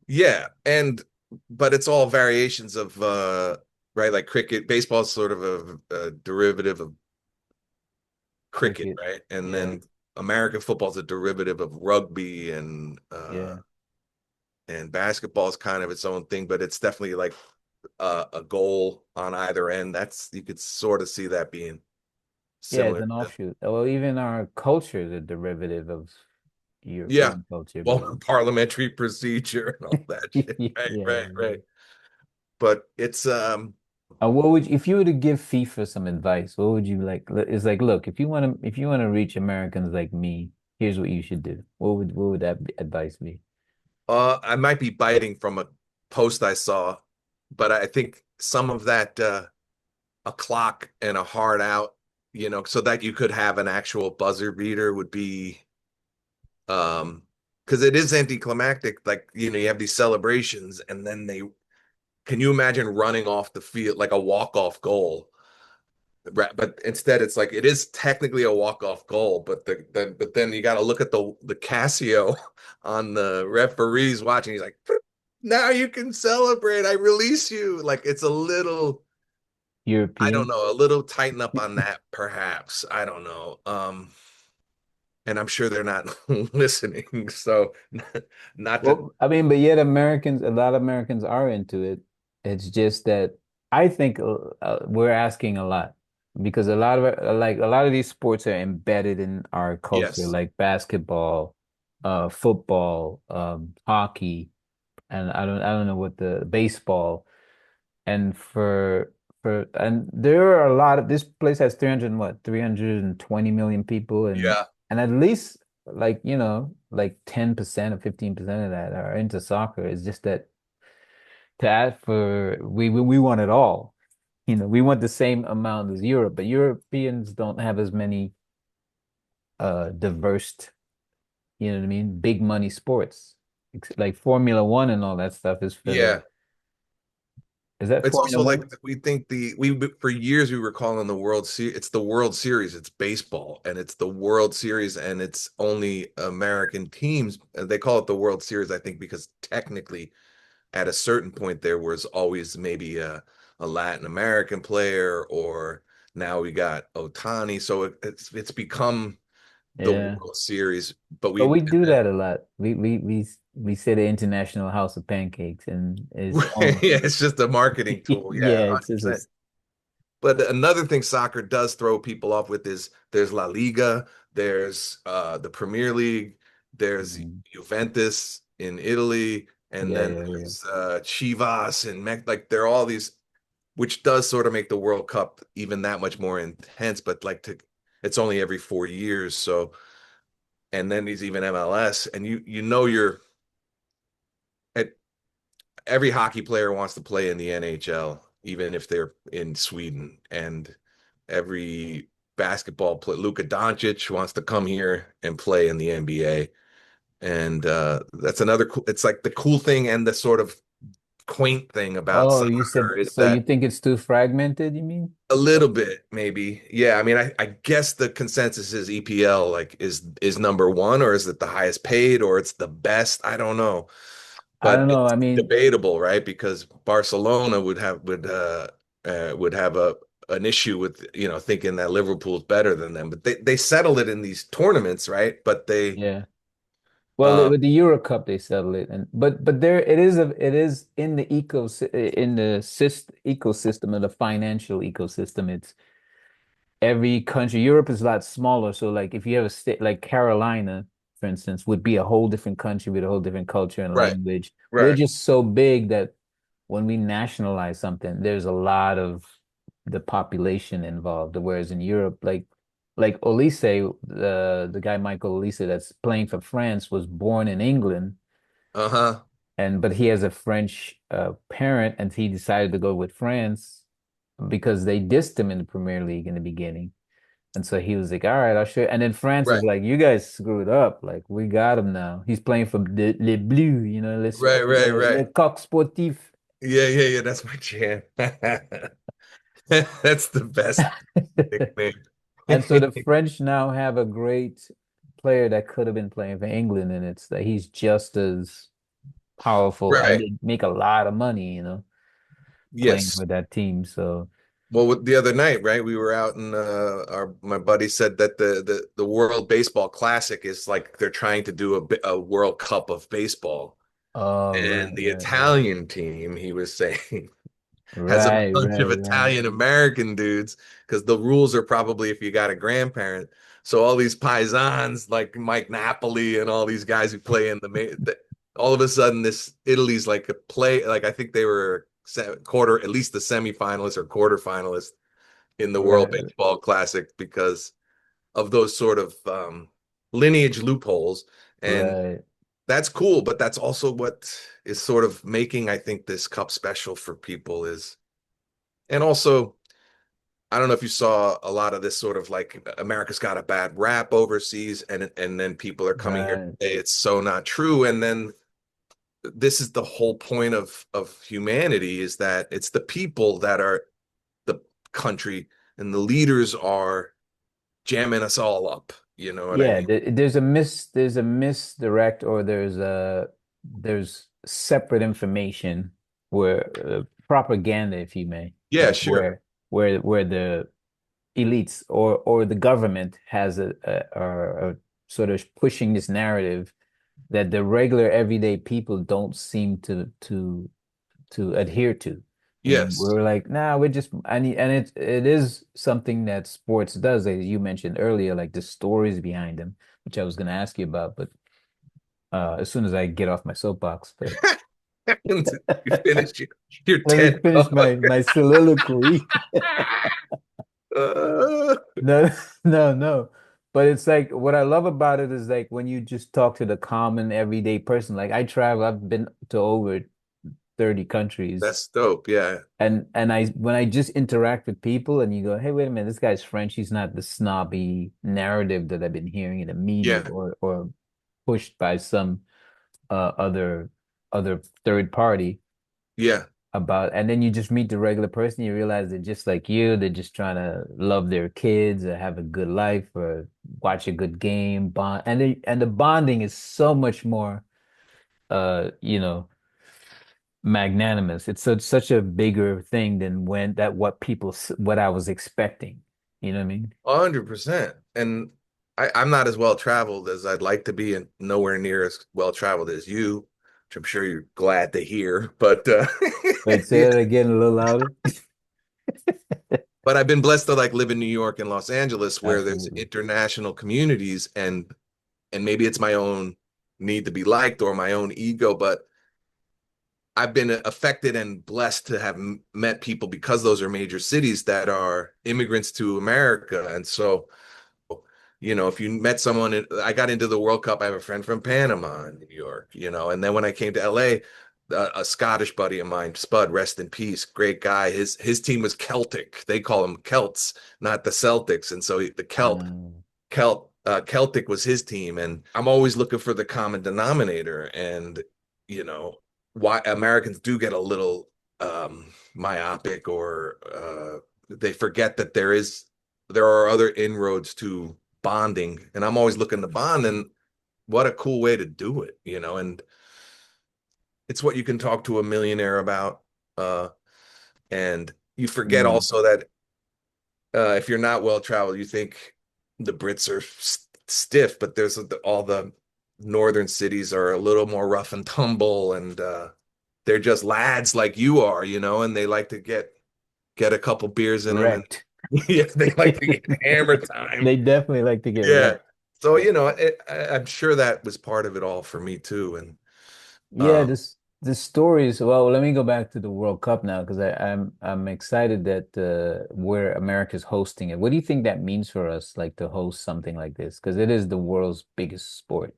B: yeah, and but it's all variations of right, like cricket. Baseball is sort of a derivative of cricket,
A: Cricket.
B: right? And
A: Yeah.
B: then American football is a derivative of rugby
A: Yeah.
B: and basketball is kind of its own thing, but it's definitely like a goal on either end. That's you could sort of see that being
A: Yeah, it's
B: similar
A: an
B: to,
A: offshoot. Well, even our culture is a derivative of
B: yeah.
A: European culture, but
B: Well, parliamentary procedure and all that shit.
A: yeah,
B: Right,
A: yeah,
B: right,
A: yeah.
B: right. But it's
A: What would if you were to give FIFA some advice, what would you like? It's like, look, if you want to reach Americans like me, here's what you should do. What would advice be?
B: I might be biting from a post I saw, but I think some of that a clock and a hard out, you know, so that you could have an actual buzzer beater would be because it is anticlimactic. Like, you know, you have these celebrations and then they can you imagine running off the field like a walk-off goal? But instead it's like it is technically a walk-off goal, but but then you got to look at the Casio on the referees watching. He's like, now you can celebrate. I release you. Like it's a little, I don't
A: European?
B: know, a little tighten up on that, perhaps. I don't know. And I'm sure they're not listening. So not to,
A: Well, I mean, but yet a lot of Americans are into it. It's just that I think we're asking a lot because a lot of these sports are embedded in our culture,
B: yes.
A: like basketball, football, hockey, and I don't know what the baseball. And and there are a lot of this place has 300 and what 320 million people,
B: Yeah.
A: and at least like like 10% or 15% of that are into soccer. It's just that to add for we want it all. We want the same amount as Europe, but Europeans don't have as many diverse, you know what I mean, big money sports. Like Formula One and all that stuff is for
B: Yeah.
A: the is that
B: It's
A: Formula
B: also like
A: One?
B: we think we for years we were calling the World Series. It's the World Series. It's baseball, and it's the World Series, and it's only American teams. They call it the World Series, I think, because technically, at a certain point, there was always maybe a Latin American player, or now we got Otani. So it's become the
A: Yeah.
B: World Series. But
A: But
B: we
A: we do that a lot. We say the International House of Pancakes, and it's only
B: yeah, it's just a marketing tool. Yeah,
A: yeah, it's just
B: 100%. But another thing soccer does throw people off with is there's La Liga, there's the Premier League, there's
A: Mhm.
B: Juventus in Italy, and
A: Yeah,
B: then
A: yeah, yeah.
B: there's Chivas and like there are all these, which does sort of make the World Cup even that much more intense. But like it's only every 4 years, so and then there's even MLS, and you know at every hockey player wants to play in the NHL, even if they're in Sweden, and every basketball play. Luka Doncic wants to come here and play in the NBA. And that's another cool, it's like the cool thing and the sort of quaint thing about
A: Oh, you said
B: soccer is
A: so you
B: that
A: think it's too fragmented, you mean?
B: a little bit, maybe. Yeah, I mean, I guess the consensus is EPL like is number one, or is it the highest paid, or it's the best? I don't know,
A: I
B: but
A: don't know.
B: it's
A: I mean,
B: debatable, right? Because Barcelona would have a an issue with thinking that Liverpool's better than them, but they settled it in these tournaments, right? But they
A: yeah. Well,
B: um
A: with the Euro Cup they settled it, and but there it is in the ecosystem of the financial ecosystem. It's every country. Europe is a lot smaller, so like if you have a state like Carolina, for instance, would be a whole different country with a whole different culture and
B: right,
A: language. We're
B: right,
A: just so big that when we nationalize something, there's a lot of the population involved. Whereas in Europe, like Olise, the guy Michael Olise that's playing for France was born in England,
B: uh-huh,
A: and but he has a French parent, and he decided to go with France because they dissed him in the Premier League in the beginning. And so he was like, all right, I'll show you. And then France was
B: right,
A: like, you guys screwed up. Like, we got him now. He's playing for Les Bleus,
B: right, right, right.
A: Le Coq Sportif.
B: Yeah, yeah, yeah. That's my jam. That's the best nickname.
A: And so the French now have a great player that could have been playing for England, and it's that he's just as powerful and
B: Right.
A: they make a lot of money, playing
B: Yes.
A: for that team. So,
B: Well, the other night, right? We were out and our my buddy said that the World Baseball Classic is like they're trying to do a World Cup of baseball.
A: oh, right,
B: And the
A: right, right.
B: Italian team, he was saying, has a
A: Right,
B: bunch of
A: right, right.
B: Italian American dudes because the rules are probably if you got a grandparent. So all these paisans like Mike Napoli and all these guys who play in all of a sudden this Italy's like a play like I think they were quarter at least the semifinalists or quarterfinalists in the World
A: Right,
B: Baseball Classic because of those sort of lineage loopholes. And
A: right.
B: that's cool, but that's also what is sort of making, I think, this cup special for people is, and also, I don't know if you saw a lot of this sort of like America's got a bad rap overseas, and then people are coming here to
A: Right.
B: say it's so not true, and then this is the whole point of humanity is that it's the people that are the country, and the leaders are jamming us all up. You know what I
A: Yeah,
B: mean?
A: there's a misdirect or there's separate information where propaganda, if you may,
B: Yeah,
A: like
B: sure.
A: where the elites or the government has a sort of pushing this narrative that the regular everyday people don't seem to adhere to.
B: Yes.
A: We're like, nah, we're just and it is something that sports does, as you mentioned earlier, like the stories behind them, which I was gonna ask you about, but as soon as I get off my soapbox, but
B: You finished your
A: let me
B: TED
A: finish
B: talk.
A: my soliloquy.
B: Uh,
A: No, no, no. But it's like what I love about it is like when you just talk to the common everyday person. Like I travel, I've been to over 30 countries.
B: that's dope. Yeah.
A: And I when I just interact with people and you go, hey, wait a minute, this guy's French. He's not the snobby narrative that I've been hearing in the media
B: Yeah.
A: or pushed by some other third party
B: Yeah.
A: about. And then you just meet the regular person, you realize they're just like you. They're just trying to love their kids or have a good life or watch a good game, bond. And the bonding is so much more magnanimous. It's such a bigger thing than what I was expecting. You know what I mean?
B: 100%. And I'm not as well traveled as I'd like to be, and nowhere near as well traveled as you, which I'm sure you're glad to hear. But
A: Wait, say
B: yeah.
A: that again a little louder.
B: But I've been blessed to like live in New York and Los Angeles where there's
A: Absolutely.
B: international communities and maybe it's my own need to be liked or my own ego, but I've been affected and blessed to have met people because those are major cities that are immigrants to America. And so, if you met someone, I got into the World Cup. I have a friend from Panama in New York, and then when I came to LA, a Scottish buddy of mine, Spud, rest in peace, great guy. His team was Celtic. They call them Celts, not the Celtics. And so the
A: Mm,
B: Celtic was his team. And I'm always looking for the common denominator. And you know why Americans do get a little myopic, or they forget that there are other inroads to bonding. And I'm always looking to bond, and what a cool way to do it, and it's what you can talk to a millionaire about. Uh, and you forget
A: mm.
B: also that if you're not well traveled, you think the Brits are stiff, but there's all the northern cities are a little more rough and tumble, and they're just lads like you are, and they like to get a couple beers in them, and
A: Wrecked.
B: yeah, they like to get hammer time.
A: They definitely like to get
B: Yeah.
A: wrecked.
B: So, I'm sure that was part of it all for me too. And
A: Yeah,
B: uh,
A: this stories. Well, let me go back to the World Cup now because I'm excited that where America's hosting it. What do you think that means for us, like to host something like this? Because it is the world's biggest sport,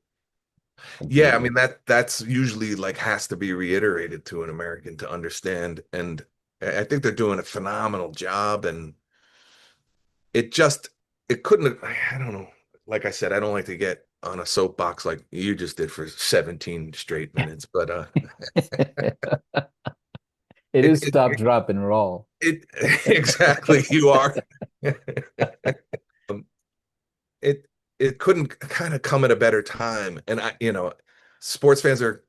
B: yeah, I
A: completely.
B: mean that's usually like has to be reiterated to an American to understand. And I think they're doing a phenomenal job. And it just it couldn't have, I don't know. Like I said, I don't like to get on a soapbox like you just did for 17 straight minutes, but
A: It
B: it
A: is stop, drop, and roll.
B: it exactly you are. Um, it it couldn't kind of come at a better time. And sports fans are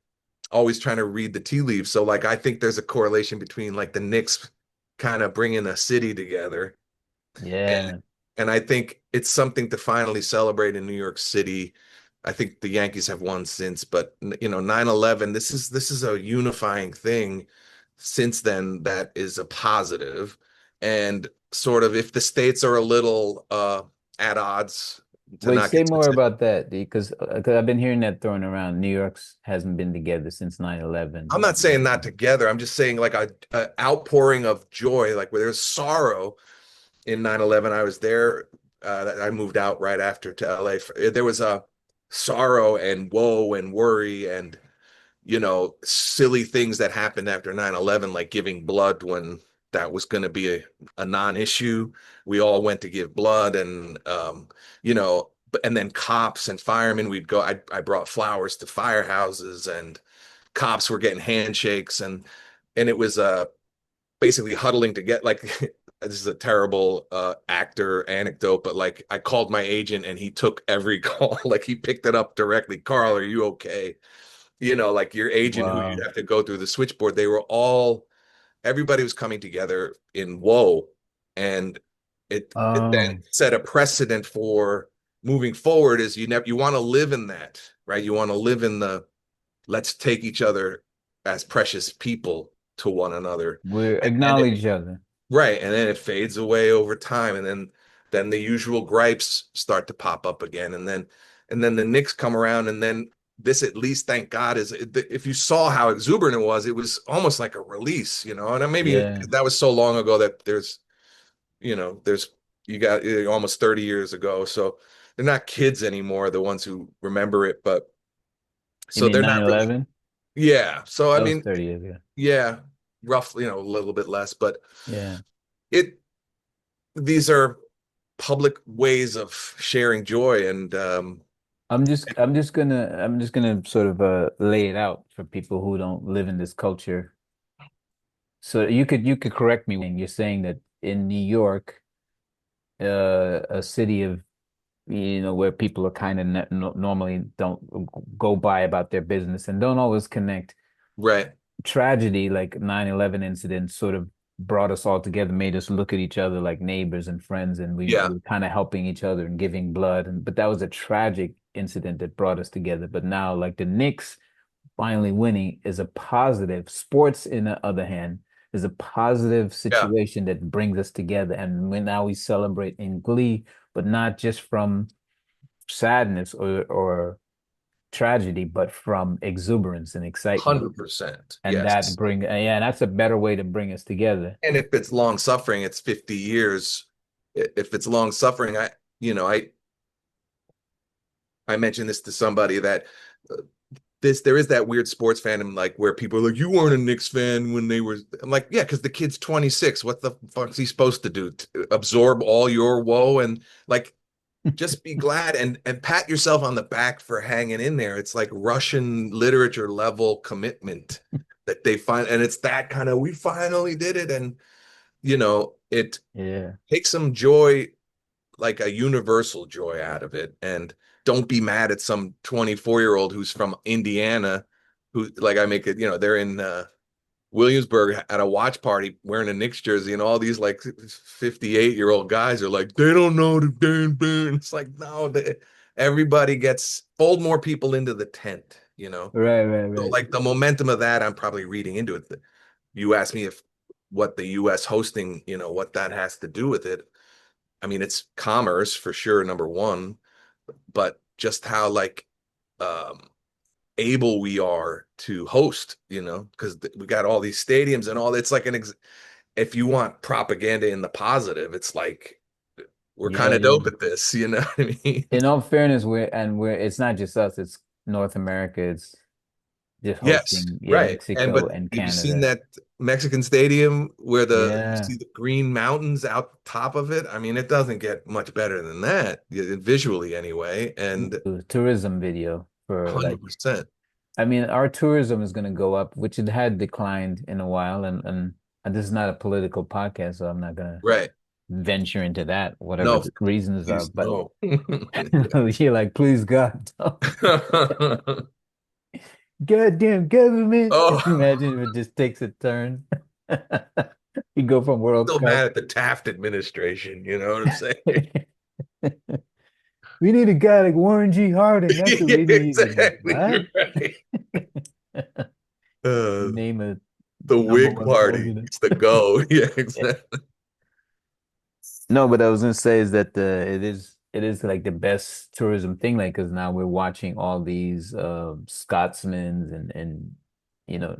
B: always trying to read the tea leaves. So like I think there's a correlation between like the Knicks kind of bringing a city together, and
A: Yeah.
B: I think it's something to finally celebrate in New York City. I think the Yankees have won since, but 9/11, this is a unifying thing since then that is a positive. And sort of if the states are a little at odds, to
A: Wait,
B: not
A: say
B: get
A: more
B: specific.
A: about that because I've been hearing that thrown around. New York's hasn't been together since 9/11.
B: I'm not saying not together. I'm just saying like a outpouring of joy, like where there's sorrow in 9/11. I was there. I moved out right after to LA. There was a sorrow and woe and worry and silly things that happened after 9/11, like giving blood when that was going to be a non-issue. We all went to give blood, and and then cops and firemen, we'd go. I brought flowers to firehouses, and cops were getting handshakes, and it was basically huddling to get like this is a terrible actor anecdote, but like I called my agent and he took every call, like he picked it up directly. Carl, are you okay? Like your agent who you'd
A: Wow.
B: have to go through the switchboard, everybody was coming together in woe. And it then
A: Oh,
B: set a precedent for moving forward is you want to live in that, right? You want to live in the let's take each other as precious people to one another.
A: we
B: And
A: acknowledge each other.
B: right, and then it fades away over time, and then the usual gripes start to pop up again, and then the Knicks come around, and then this at least, thank God, if you saw how exuberant it was almost like a release, and maybe
A: Yeah.
B: that was so long ago that there's you got almost 30 years ago, so they're not kids anymore, the ones who remember it, but
A: You
B: so
A: mean
B: they're not really,
A: 9/11?
B: yeah. So I
A: That was
B: mean,
A: 30 years ago.
B: yeah, roughly, a little bit less, but
A: Yeah.
B: it these are public ways of sharing joy. And
A: I'm just gonna sort of lay it out for people who don't live in this culture. So you could correct me when you're saying that in New York, a city of where people are kind of normally don't go by about their business and don't always connect.
B: right,
A: Tragedy like 9/11 incident sort of brought us all together, made us look at each other like neighbors and friends, and we
B: yeah,
A: were kind of helping each other and giving blood. And but that was a tragic incident that brought us together. But now, like the Knicks finally winning is a positive. Sports, in the other hand, is a positive
B: yeah,
A: situation that brings us together. And now we celebrate in glee, but not just from sadness or tragedy, but from exuberance and excitement.
B: 100%,
A: And that
B: yes.
A: bring yeah, that's a better way to bring us together.
B: And if it's long suffering, it's 50 years. If it's long suffering, you know I I mentioned this to somebody that there is that weird sports fandom like where people are like, you weren't a Knicks fan when they were. I'm like, yeah, because the kid's 26. What the fuck's he supposed to do? Absorb all your woe and like just be glad and pat yourself on the back for hanging in there. It's like Russian literature level commitment that they find, and it's that kind of we finally did it, and it
A: Yeah.
B: takes some joy, like a universal joy out of it, and don't be mad at some 24-year-old who's from Indiana, who like I make it, they're in Williamsburg at a watch party wearing a Knicks jersey, and all these like 58-year-old guys are like, they don't know the damn thing. It's like, no, everybody gets fold more people into the tent.
A: Right, right,
B: So
A: right.
B: like the momentum of that, I'm probably reading into it. You asked me if what the US hosting, what that has to do with it. I mean, it's commerce for sure, number one, but just how like um able we are to host, because we got all these stadiums and all. It's like if you want propaganda in the positive, it's like we're kind
A: Yeah,
B: of
A: yeah.
B: dope at this, you know what I mean?
A: In all fairness, we're it's not just us, it's North America. It's just
B: Yes,
A: hosting, yeah,
B: right. And
A: Mexico
B: but
A: and
B: have you seen
A: Canada.
B: that Mexican stadium where you
A: Yeah.
B: see the green mountains out top of it? I mean, it doesn't get much better than that, visually anyway, and
A: Tourism video for like
B: 100%.
A: I mean, our tourism is going to go up, which it had declined in a while, and this is not a political podcast, so I'm not going to
B: Right.
A: venture into that, whatever
B: No,
A: the reasons are.
B: please
A: But
B: no.
A: you're like, please God, don't. Goddamn government. Can you
B: Oh,
A: imagine if it just takes a turn? You go from World
B: still
A: Cup.
B: mad at the Taft administration, you know what I'm saying?
A: We need a guy like Warren G. Harding. That's who
B: Yeah,
A: we need. It's like,
B: exactly.
A: what?
B: You're right. Uh,
A: Name a
B: the
A: number
B: Whig
A: one
B: Party,
A: president.
B: it's the go. Yeah, exactly.
A: No, but I was gonna say is that it is like the best tourism thing, like because now we're watching all these Scotsmen and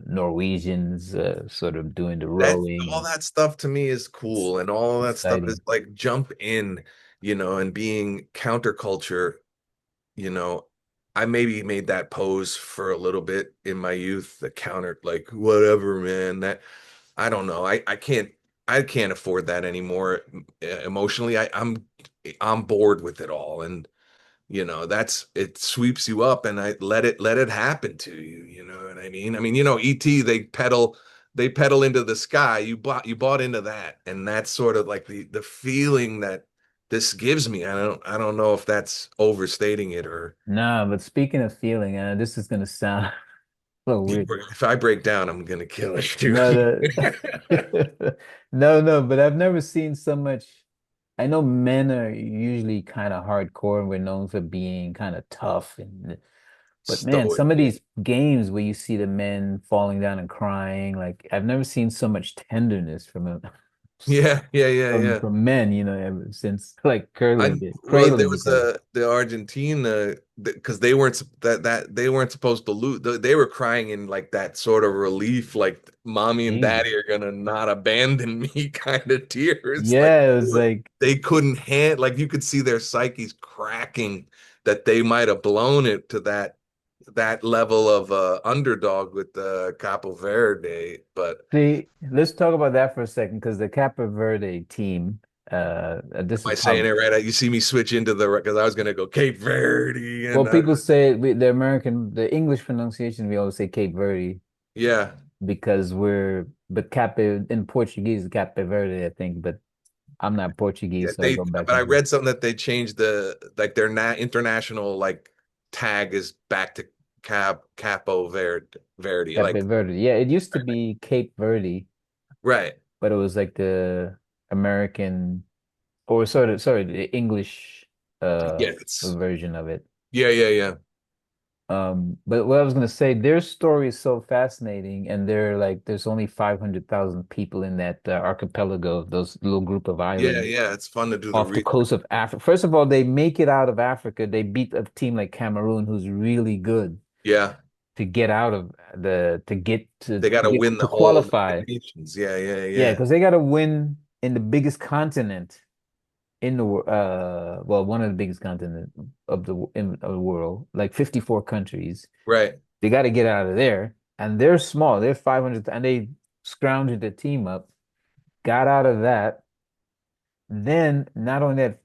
A: Norwegians sort of doing the
B: That's
A: rowing
B: all
A: and
B: that stuff to me is
A: it's
B: cool, and all that stuff is
A: exciting.
B: like jump in, and being counterculture. You know, I maybe made that pose for a little bit in my youth, the counter, like whatever, man. That I don't know. I can't afford that anymore emotionally. I'm bored with it all, and that's it sweeps you up, and I let it happen to you. You know what I mean? I mean, ET, they pedal into the sky. You bought into that, and that's sort of like the feeling that this gives me. I don't know if that's overstating it, or
A: No, but speaking of feeling, this is gonna sound a little weird.
B: if I break down, I'm gonna kill it,
A: No,
B: dude.
A: no, no, but I've never seen so much. I know men are usually kind of hardcore and we're known for being kind of tough but man,
B: Stoic.
A: some of these games where you see the men falling down and crying, like I've never seen so much tenderness
B: Yeah, yeah, yeah,
A: from
B: yeah.
A: from men, ever since like
B: I
A: curling the
B: well, there
A: cradling
B: was
A: each other.
B: the Argentina, because they weren't that they weren't supposed to lose. They were crying in like that sort of relief, like mommy and
A: Jesus.
B: daddy are gonna not abandon me kind of tears. Like
A: Yeah, it was like
B: they couldn't like you could see their psyches cracking, that they might have blown it to that level of underdog with the Capo Verde. But
A: see, let's talk about that for a second because the Cape Verde team, this
B: am
A: is
B: I saying
A: probably
B: it right? You see me switch into because I was gonna go Cape Verde,
A: well,
B: and
A: people say the English pronunciation, we always say Cape Verde
B: yeah.
A: because but Cape in Portuguese, Cape Verde, I think, but I'm not
B: Yeah,
A: Portuguese, so I go back
B: but I
A: and forth.
B: read something that they changed like their international like tag is back to Capo Verde.
A: Cape
B: Like,
A: Verde. Yeah, it used to be Cape Verde,
B: right.
A: but it was like the American or sorry, the English
B: Yeah,
A: version of it.
B: yeah, yeah, yeah.
A: But what I was gonna say, their story is so fascinating, and there's only 500,000 people in that archipelago of those little group of
B: Yeah,
A: islands
B: yeah. It's fun to do the
A: off the
B: research.
A: coast of Africa. First of all, they make it out of Africa. They beat a team like Cameroon, who's really good
B: Yeah.
A: to get out of the to get to
B: They got
A: to
B: to
A: get
B: win the
A: to
B: whole League
A: qualify.
B: of Nations. Yeah, yeah,
A: Yeah,
B: yeah.
A: because they got to win in the biggest continent in the well, one of the biggest continent of the world, like 54 countries.
B: Right.
A: They got to get out of there. And they're small. They're 500, and they scrounged the team up, got out of that. Then not only that,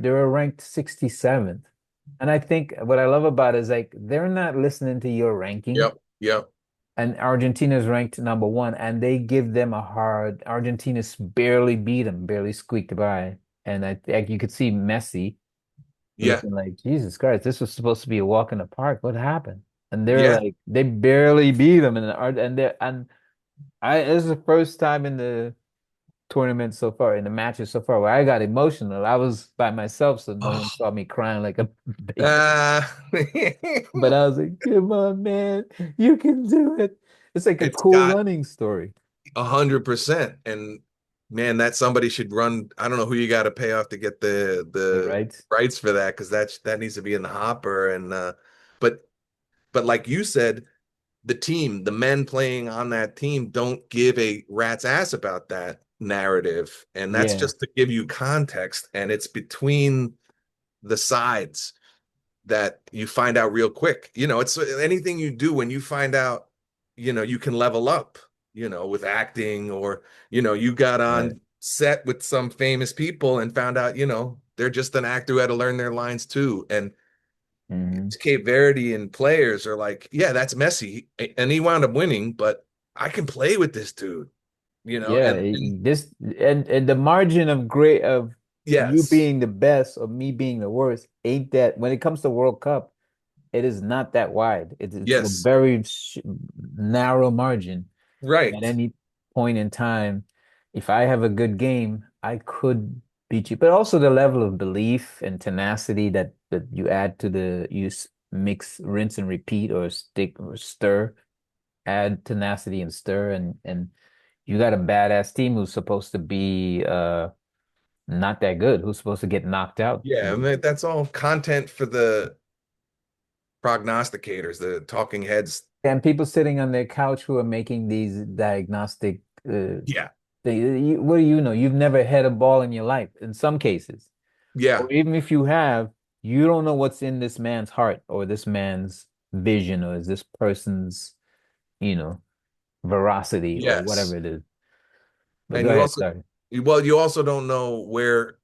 A: they're ranked 67th. And I think what I love about it is like they're not listening to your ranking.
B: Yep. Yep.
A: And Argentina's ranked number one, and they give them a hard. Argentina's barely beat them, barely squeaked by. And I think you could see Messi
B: Yeah.
A: looking like, Jesus Christ, this was supposed to be a walk in the park. What happened? And they're
B: Yeah.
A: like, they barely beat them, and I this is the first time in the tournament so far, in the matches so far, where I got emotional. I was by myself, so no one
B: Oh.
A: saw me crying like a baby.
B: Uh,
A: But I was like, come on, man, you can do it. It's like a
B: it's
A: cool
B: got
A: running story,
B: 100%. And man, that somebody should run. I don't know who you got to pay off to get the
A: right?
B: rights for that, because that needs to be in the hopper. And but but like you said, the men playing on that team don't give a rat's ass about that narrative. And that's
A: Yeah,
B: just to give you context. And it's between the sides that you find out real quick. It's anything you do when you find out, you can level up, with acting, or, you got
A: right.
B: on set with some famous people and found out, they're just an actor who had to learn their lines too. And
A: Hmm.
B: Cape Verdean players are like, yeah, that's Messi. And he wound up winning, but I can play with this dude,
A: Yeah,
B: and
A: this and the margin of great of you
B: yes,
A: being the best or me being the worst ain't that when it comes to World Cup, it is not that wide. It's a
B: yes,
A: very sh narrow margin. At
B: right.
A: any point in time, if I have a good game, I could beat you. But also the level of belief and tenacity that you add to mix, rinse and repeat, or stick or stir, add tenacity and stir, and you got a badass team who's supposed to be not that good, who's supposed to get knocked out.
B: Yeah, I mean, that's all content for the prognosticators, the talking heads.
A: And people sitting on their couch who are making these diagnostic
B: Yeah,
A: what do you know? You've never had a ball in your life in some cases.
B: yeah,
A: Or even if you have, you don't know what's in this man's heart or this man's vision or is this person's, you know, veracity or whatever
B: yes.
A: it is. But
B: And
A: go
B: you
A: ahead,
B: also,
A: sorry.
B: well, you also don't know where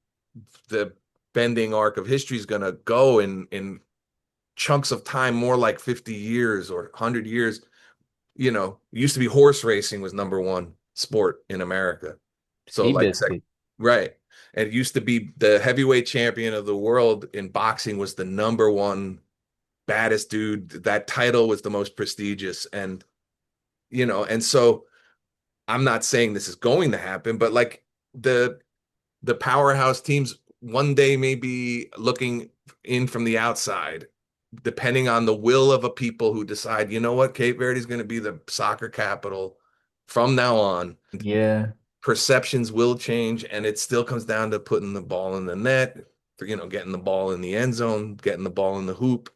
B: the bending arc of history is going to go in chunks of time, more like 50 years or 100 years. It used to be horse racing was number one sport in America. So like
A: Seabiscuit.
B: right. And it used to be the heavyweight champion of the world in boxing was the number one baddest dude. That title was the most prestigious. And so I'm not saying this is going to happen, but like the the powerhouse teams one day may be looking in from the outside, depending on the will of a people who decide, you know what, Cape Verde is going to be the soccer capital from now on.
A: Yeah.
B: Perceptions will change, and it still comes down to putting the ball in the net, getting the ball in the end zone, getting the ball in the hoop,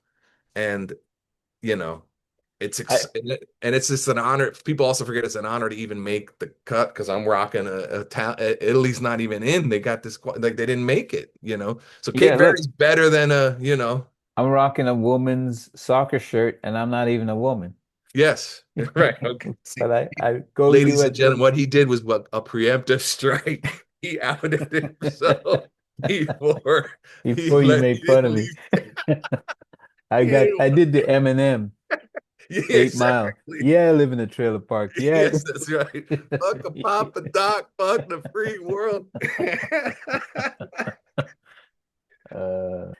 B: and you know,
A: I
B: and it's just an honor. People also forget it's an honor to even make the cut because I'm rocking Italy's not even in. They got this like they didn't make it. So
A: yeah,
B: Cape
A: look,
B: Verde's better than
A: I'm rocking a woman's soccer shirt and I'm not even a woman.
B: yes, right. Okay. See,
A: But I go
B: ladies and gentlemen,
A: USA
B: what he did was what a preemptive strike. He outed himself before
A: before you
B: he
A: made fun of
B: didn't
A: me.
B: leave. He
A: I
B: didn't,
A: did the Eminem
B: yeah,
A: 8 Mile.
B: exactly.
A: Yeah, I live in a trailer park. Yeah.
B: Yes, that's right. Fuck a Papa Doc, fuck the free world.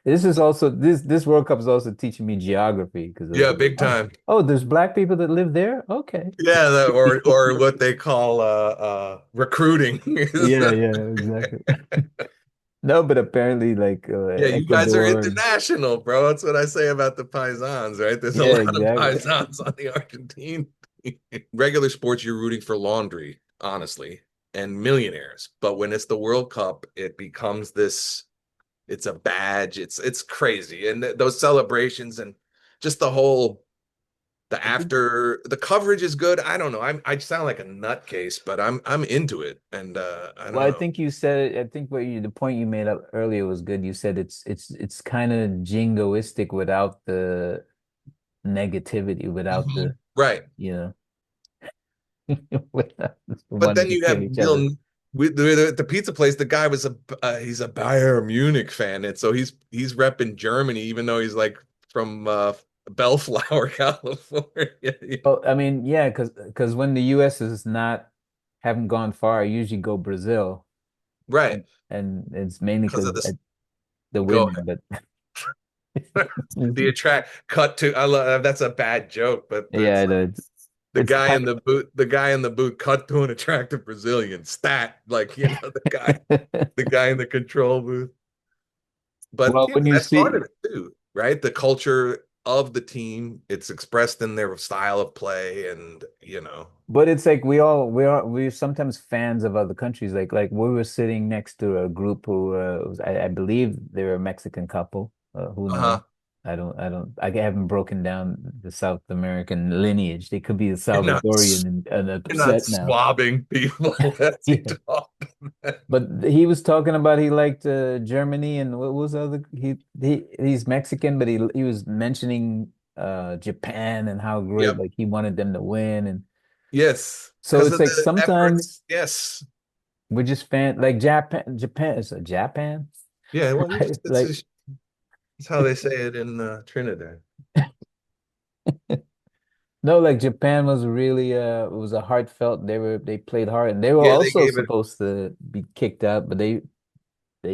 A: This is also this World Cup is also teaching me geography because I was
B: Yeah,
A: like,
B: big time.
A: there's black people that live there. Okay.
B: Yeah, or what they call recruiting.
A: Yeah, yeah, exactly. No, but apparently like
B: Yeah, you guys are
A: Ecuador.
B: international, bro. That's what I say about the Paisans, right? There's a
A: Yeah,
B: lot of
A: exactly.
B: Paisans on the Argentine. Regular sports, you're rooting for laundry, honestly, and millionaires. But when it's the World Cup, it becomes this, it's a badge. It's crazy. And those celebrations and just the
A: I think
B: after the coverage is good. I don't know. I sound like a nutcase, but I'm into it. And I
A: Well,
B: don't
A: I
B: know.
A: think you said I think the point you made up earlier was good. You said it's kind of jingoistic without the negativity without the,
B: Right.
A: you know, without
B: But
A: wanting
B: then
A: to
B: you
A: kill
B: have
A: each other.
B: Bill with the pizza place. The guy was he's a Bayern Munich fan, and so he's repping Germany, even though he's like from Bellflower, California.
A: Oh, I mean, yeah, because when the U.S. is not haven't gone far, I usually go Brazil,
B: Right,
A: and it's mainly
B: because
A: because
B: of this.
A: the
B: Go
A: women, but
B: the attract cut to. I love that's a bad joke, but
A: yeah,
B: it's
A: it's kind
B: the guy in the booth cut to an attractive Brazilian stat, like
A: of
B: the guy in the control booth. But
A: well, when you
B: that's part
A: see.
B: of it too, right? The culture of the team, it's expressed in their style of play, and
A: But it's like we're sometimes fans of other countries. Like we were sitting next to a group who I believe they were a Mexican couple. Who knows?
B: uh-huh.
A: I haven't broken down the South American lineage. They could be the
B: You're not
A: Salvadorian and
B: you're not
A: upset now.
B: swabbing people as you
A: Yeah.
B: talk.
A: But he was talking about he liked Germany and what was the other he's Mexican, but he was mentioning Japan and how great
B: Yep.
A: like he wanted them to win and
B: Yes.
A: so
B: Because
A: it's
B: of
A: like
B: the
A: sometimes
B: efforts. Yes.
A: we're just fan like Japan is a Japan,
B: Yeah. Well,
A: right? Like
B: it's how they say it in Trinidad.
A: no, like Japan was really it was a heartfelt. They played hard and they were
B: Yeah, they
A: also
B: gave it.
A: supposed to be kicked out, but they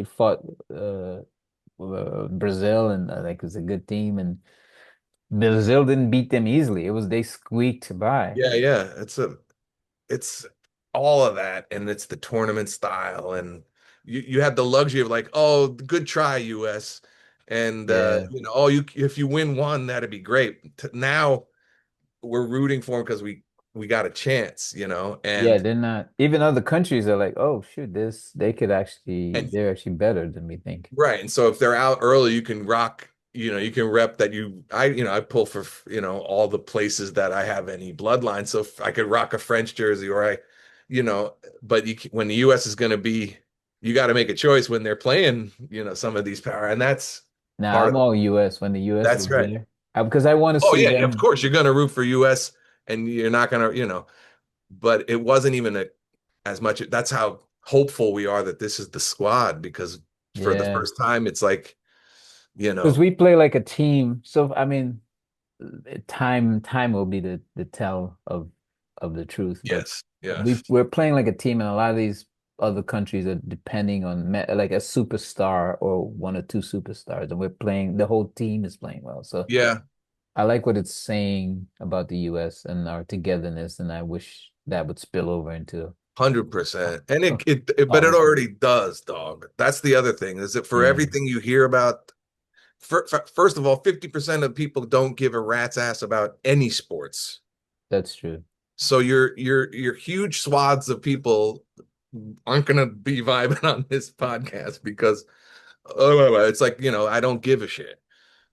A: fought Brazil and like it was a good team and Brazil didn't beat them easily. It was they squeaked by.
B: Yeah, yeah. It's all of that, and it's the tournament style, and you have the luxury of like, oh, good try, US, and
A: Yeah.
B: oh, you if you win one, that'd be great. Now we're rooting for them because we got a chance,
A: Yeah,
B: and
A: they're not even other countries are like, oh shoot, this they could actually
B: and
A: they're actually better than we think.
B: right, and so if they're out early, you can rock. You can rep that I pull for, all the places that I have any bloodline. So if I could rock a French jersey or you know, but when the US is going to be, you got to make a choice when they're playing, some of these power. And that's
A: Now
B: part
A: I'm
B: of,
A: all US when the US
B: that's
A: is
B: right.
A: there. Because I want to
B: Oh
A: see
B: yeah, of
A: them.
B: course you're going to root for US and you're not going to, but it wasn't even as much. That's how hopeful we are that this is the squad because for the
A: Yeah.
B: first time, it's like,
A: Because we play like a team. So I mean, time will be the tell of the truth. But
B: yes, yes.
A: we're playing like a team, and a lot of these other countries are depending on like a superstar or one or two superstars, and we're playing. The whole team is playing well. So
B: Yeah,
A: I like what it's saying about the U.S. and our togetherness, and I wish that would spill over into
B: 100%. And but
A: all
B: it
A: of them.
B: already does, dog. That's the other thing is that for
A: Yeah,
B: everything you hear about, first of all, 50% of people don't give a rat's ass about any sports.
A: that's true.
B: So your huge swaths of people aren't going to be vibing on this podcast because it's like, I don't give a shit.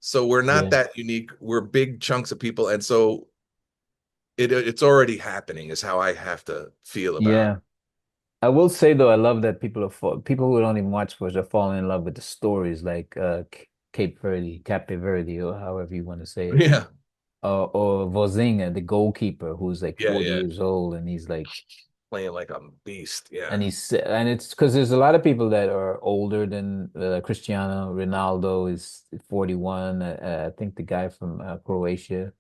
B: So we're not
A: Yeah,
B: that unique. We're big chunks of people. And so it's already happening is how I have to feel about
A: yeah. I will say though, I love that people who don't even watch sports are falling in love with the stories like Cape Verde, or however you want to say
B: it.
A: it.
B: Yeah.
A: Or Vozinga, the goalkeeper, who's like
B: Yeah.
A: 40
B: Yeah.
A: years old, and he's like,
B: Playing like a beast. Yeah.
A: and it's because there's a lot of people that are older than Cristiano Ronaldo is 41. I think the guy from Croatia.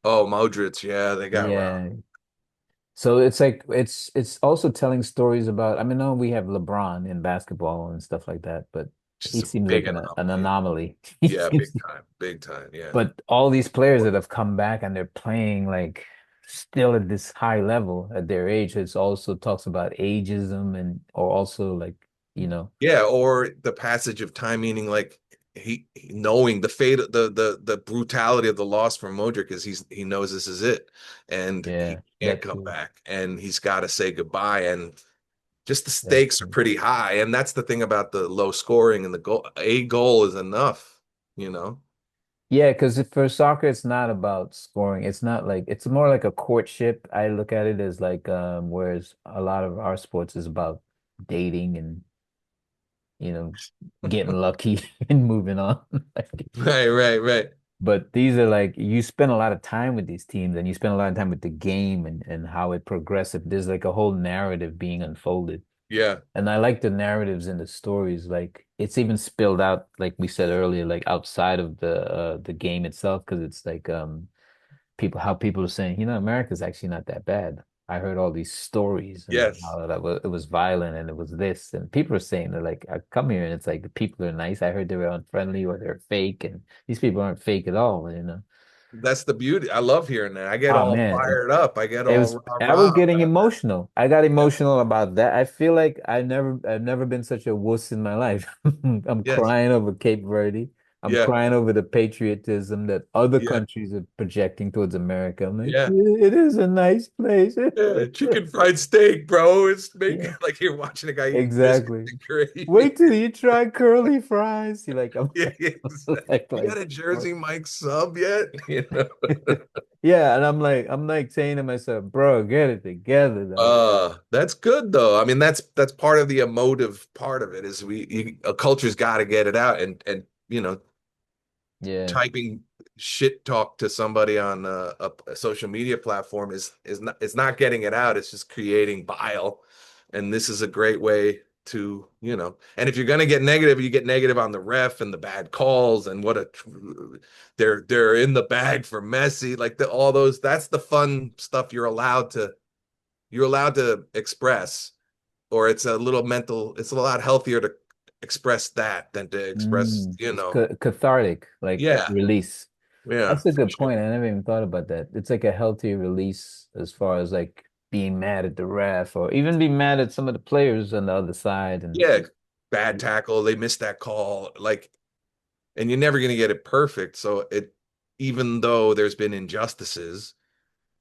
B: Oh, Modric. Yeah, they got around.
A: Yeah, so it's like it's also telling stories about. I mean, no, we have LeBron in basketball and stuff like that, but he
B: Just a
A: seems
B: big
A: like an
B: anomaly.
A: anomaly. He
B: Yeah, big
A: seems,
B: time. Big time. Yeah.
A: but all these players that have come back and they're playing like still at this high level at their age, it also talks about ageism and or also like, you know,
B: Yeah, or the passage of time, meaning like knowing the fate, the brutality of the loss from Modric is he knows this is it, and he
A: yeah,
B: can't
A: that
B: come
A: too.
B: back, and he's got to say goodbye, and just the
A: That
B: stakes are
A: too.
B: pretty high, and that's the thing about the low scoring and the goal. A goal is enough, you know.
A: Yeah, because for soccer, it's not about scoring. It's not like it's more like a courtship. I look at it as like whereas a lot of our sports is about dating and you know getting lucky and moving on. Like,
B: Right, right, right.
A: But these are like you spend a lot of time with these teams and you spend a lot of time with the game and how it progresses. There's like a whole narrative being unfolded.
B: Yeah.
A: And I like the narratives and the stories. Like it's even spilled out, like we said earlier, like outside of the game itself, because it's like people how people are saying, America's actually not that bad. I heard all these stories and
B: Yes.
A: how it was violent and it was this and people are saying they're like I come here and it's like the people are nice. I heard they were unfriendly or they're fake and these people aren't fake at all.
B: That's the beauty. I love hearing that. I get
A: Oh
B: all
A: man,
B: fired up. I get
A: it
B: all
A: was
B: rah
A: I was
B: rah
A: getting
B: about that.
A: emotional. I got
B: Yeah.
A: emotional about that. I feel like I've never been such a wuss in my life. I'm
B: Yes.
A: crying over Cape Verde. I'm
B: Yeah.
A: crying over the patriotism that other
B: Yeah.
A: countries are projecting towards America. I'm like,
B: Yeah.
A: it is a nice place.
B: Yeah. Chicken fried steak, bro. It's make
A: Yeah,
B: like you're watching a guy eating biscuits
A: exactly.
B: and gravy.
A: Wait till you try curly fries. You're like, I'm
B: Yeah, yeah, exactly. You got
A: like,
B: a Jersey Mike sub yet?
A: yeah, and I'm like saying to myself, bro, get it together, dog.
B: That's good though. I mean, that's part of the emotive part of it is a culture's got to get it out and
A: Yeah.
B: typing shit talk to somebody on a social media platform is not it's not getting it out. It's just creating bile, and this is a great way to And if you're gonna get negative, you get negative on the ref and the bad calls and they're in the bag for Messi, like all those. That's the fun stuff you're allowed to express, or it's a lot healthier to express that than to express,
A: It's cathartic, like
B: yeah,
A: release.
B: yeah,
A: That's a
B: for
A: good
B: sure.
A: point. I never even thought about that. It's like a healthy release as far as like being mad at the ref or even being mad at some of the players on the other side. And
B: Yeah, bad tackle. They missed that call. And you're never going to get it perfect. So even though there's been injustices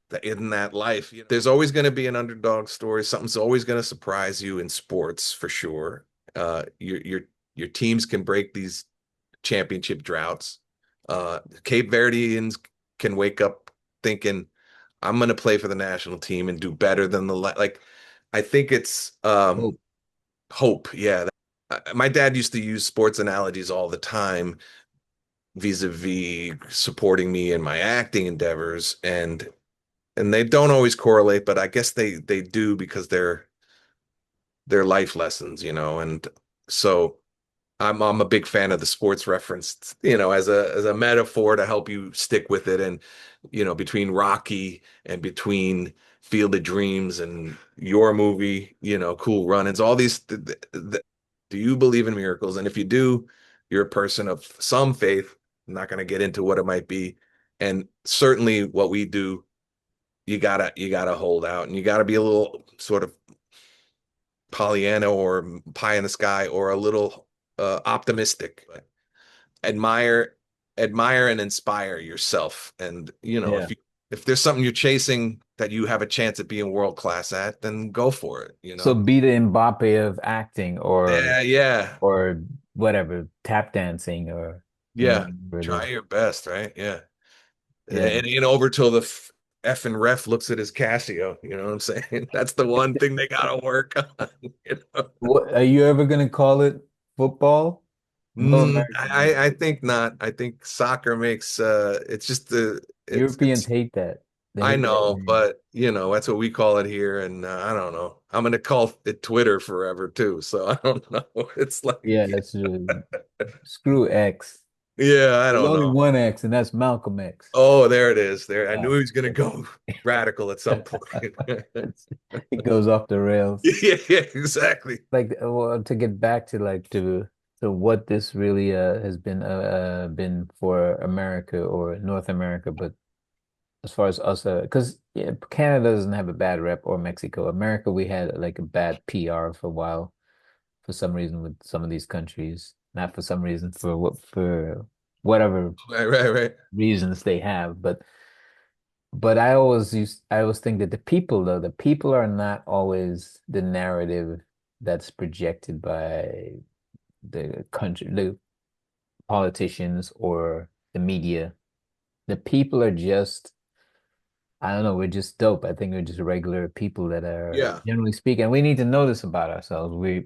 B: that in that life, there's always going to be an underdog story. Something's always going to surprise you in sports for sure. Your teams can break these championship droughts. Cape Verdeans can wake up thinking, I'm going to play for the national team and do better than like. I think it's
A: hope.
B: hope. Yeah. My dad used to use sports analogies all the time vis-a-vis supporting me in my acting endeavors and they don't always correlate, but I guess they do because they're life lessons, and so I'm a big fan of the sports reference, as a metaphor to help you stick with it. And, between Rocky and between Field of Dreams and your movie, Cool Runnings, all these, do you believe in miracles? And if you do, you're a person of some faith. I'm not going to get into what it might be. And certainly what we do, you gotta hold out and you gotta be a little sort of Pollyanna or pie in the sky or a little optimistic. Admire, admire and inspire yourself. And
A: Yeah.
B: if there's something you're chasing that you have a chance at being world class at, then go for it.
A: So be the Mbappe of acting
B: Yeah, yeah,
A: or whatever, tap dancing or
B: yeah.
A: whatever it
B: Try
A: is.
B: your best, right? Yeah, and
A: Yeah.
B: and, and over till the effing ref looks at his Casio. You know what I'm saying? That's the one thing they gotta work on. You know?
A: What are you ever gonna call it football? No American will.
B: I think not. I think soccer makes it's just the
A: Europeans
B: it's
A: hate that. They
B: I
A: hate that
B: know,
A: name.
B: but that's what we call it here, and I don't know. I'm gonna call it Twitter forever too, so I don't know. It's
A: Yeah,
B: like,
A: that's screw X.
B: yeah, I
A: There's
B: don't
A: only
B: know.
A: one X, and that's Malcolm X.
B: Oh, there it is. There, I knew
A: Yeah.
B: he was gonna go radical at some point.
A: It's, it goes off the rails.
B: Yeah, yeah, exactly.
A: Like well, to get back to to what this really has been for America or North America, but as far as us, because yeah, Canada doesn't have a bad rep or Mexico. America, we had like a bad PR for a while for some reason with some of these countries. Not for some reason, for whatever
B: Right, right, right.
A: reasons they have. But I always think that the people are not always the narrative that's projected by the politicians or the media. The people are just, I don't know, we're just dope. I think we're just regular people that are,
B: Yeah,
A: generally speaking, we need to know this about ourselves. We're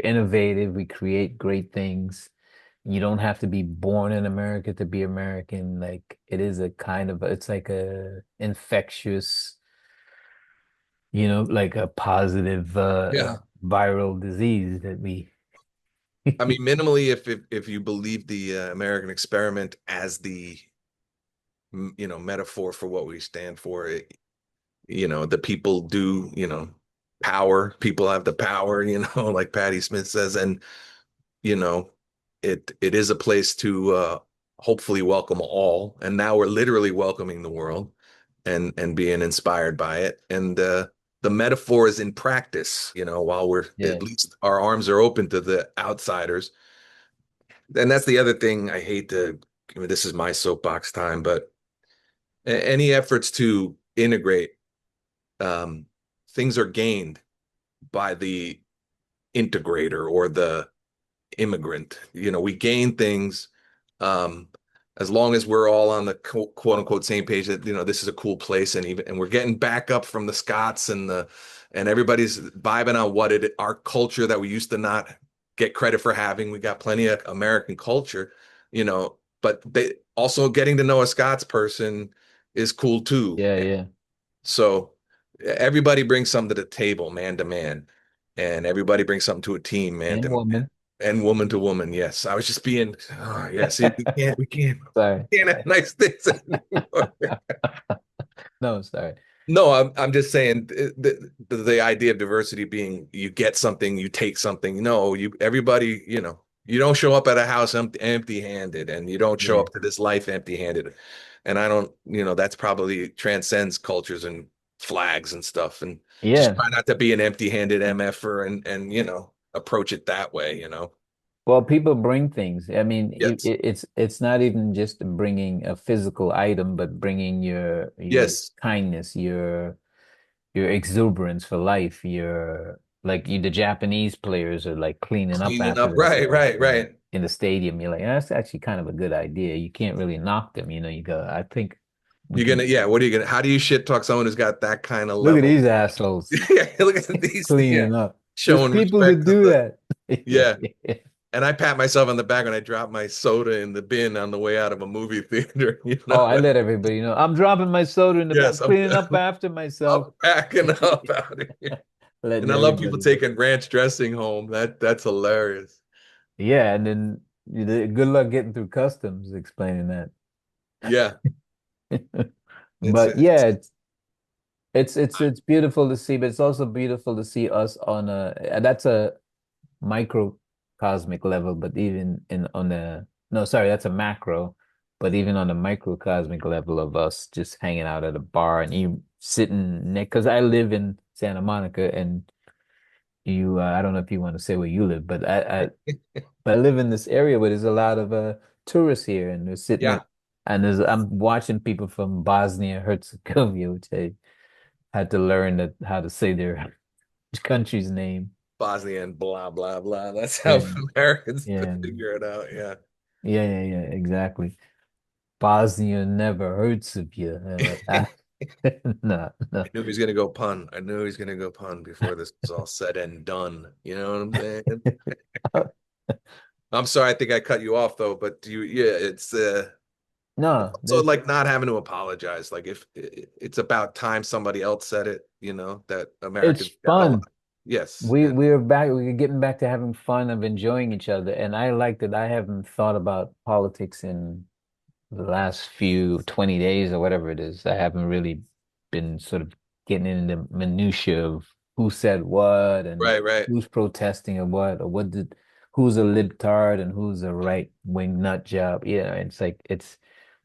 A: innovative. We create great things. You don't have to be born in America to be American. Like it is a kind of it's like a infectious, like a positive
B: Yeah.
A: viral disease that we
B: I mean, minimally, if you believe the American experiment as the metaphor for what we stand for, the people do, power. People have the power, like Patti Smith says, and you know, it is a place to hopefully welcome all. And now we're literally welcoming the world and being inspired by it. And the metaphor is in practice, while we're
A: yeah.
B: at least our arms are open to the outsiders. And that's the other thing I hate to, I mean, this is my soapbox time, but any efforts to integrate, um, things are gained by the integrator or the immigrant. We gain things, um, as long as we're all on the quote unquote same page that this is a cool place, and we're getting back up from the Scots and everybody's vibing on our culture that we used to not get credit for having. We got plenty of American culture, but they also getting to know a Scots person is cool too.
A: Yeah, yeah.
B: So everybody brings something to the table, man to man, and everybody brings something to a team, man
A: And
B: to man,
A: woman.
B: and woman to woman. Yes, I was just being. Oh, yeah, see,
A: Sorry.
B: we can't have nice things anymore.
A: No, sorry.
B: No, I'm just saying the idea of diversity being you get something, you take something. No, everybody, you don't show up at a house empty-handed, and you don't show
A: Yeah.
B: up to this life empty-handed. And I don't, that's probably transcends cultures and flags and stuff. And just
A: Yeah.
B: try not to be an empty-handed MFer and approach it that way.
A: Well, people bring things. I mean,
B: Yes.
A: it's not even just bringing a physical item, but bringing your
B: Yes.
A: kindness, your exuberance for life, your like the Japanese players are like cleaning up
B: Cleaning
A: after
B: up. Right,
A: themselves
B: right, right.
A: in the stadium. You're like, that's actually kind of a good idea. You can't really knock them, you go, I think we
B: You're gonna,
A: can
B: yeah, what are you gonna, how do you shit talk someone who's got that kind of
A: look at
B: level?
A: these assholes
B: Yeah, look at these, yeah,
A: cleaning up. There's
B: showing
A: people that
B: respect to
A: do
B: the,
A: that. Yeah,
B: yeah.
A: yeah.
B: And I pat myself on the back when I drop my soda in the bin on the way out of a movie theater,
A: Oh, I let everybody know. I'm dropping my soda in the back,
B: Yes, I'm
A: cleaning up after
B: I'm
A: myself.
B: backing up out of here.
A: Letting
B: And I love people
A: everybody know.
B: taking ranch dressing home. That's hilarious.
A: Yeah, and then good luck getting through customs explaining that.
B: Yeah,
A: But
B: it's
A: yeah, it's beautiful to see, but it's also beautiful to see us on that's a microcosmic level, but even in on the no, sorry, that's a macro, but even on the microcosmic level of us just hanging out at a bar and you sitting next, because I live in Santa Monica and I don't know if you want to say where you live, but I live in this area where there's a lot of tourists here and they're sitting
B: yeah,
A: and I'm watching people from Bosnia Herzegovina, which I had to learn how to say their country's name.
B: Bosnia and blah blah blah. That's how
A: Yeah,
B: Americans
A: yeah,
B: figure it out. Yeah.
A: yeah, exactly. Bosnia never hurts of you. No,
B: I
A: no.
B: knew he was gonna go pun. I knew he was gonna go pun before this was all said and done. You know what I'm saying? I'm sorry, I think I cut you off though, but yeah, it's
A: No,
B: also
A: there's
B: like not having to apologize. Like if it's about time somebody else said it, that
A: it's
B: Americans got a lot.
A: fun.
B: Yes,
A: We're getting back to having fun of enjoying each other. And I like that I haven't thought about politics in the last few 20 days or whatever it is. I haven't really been sort of getting into the minutia of who said what and
B: right, right.
A: who's protesting or what who's a libtard and who's a right wing nut job. Yeah, it's like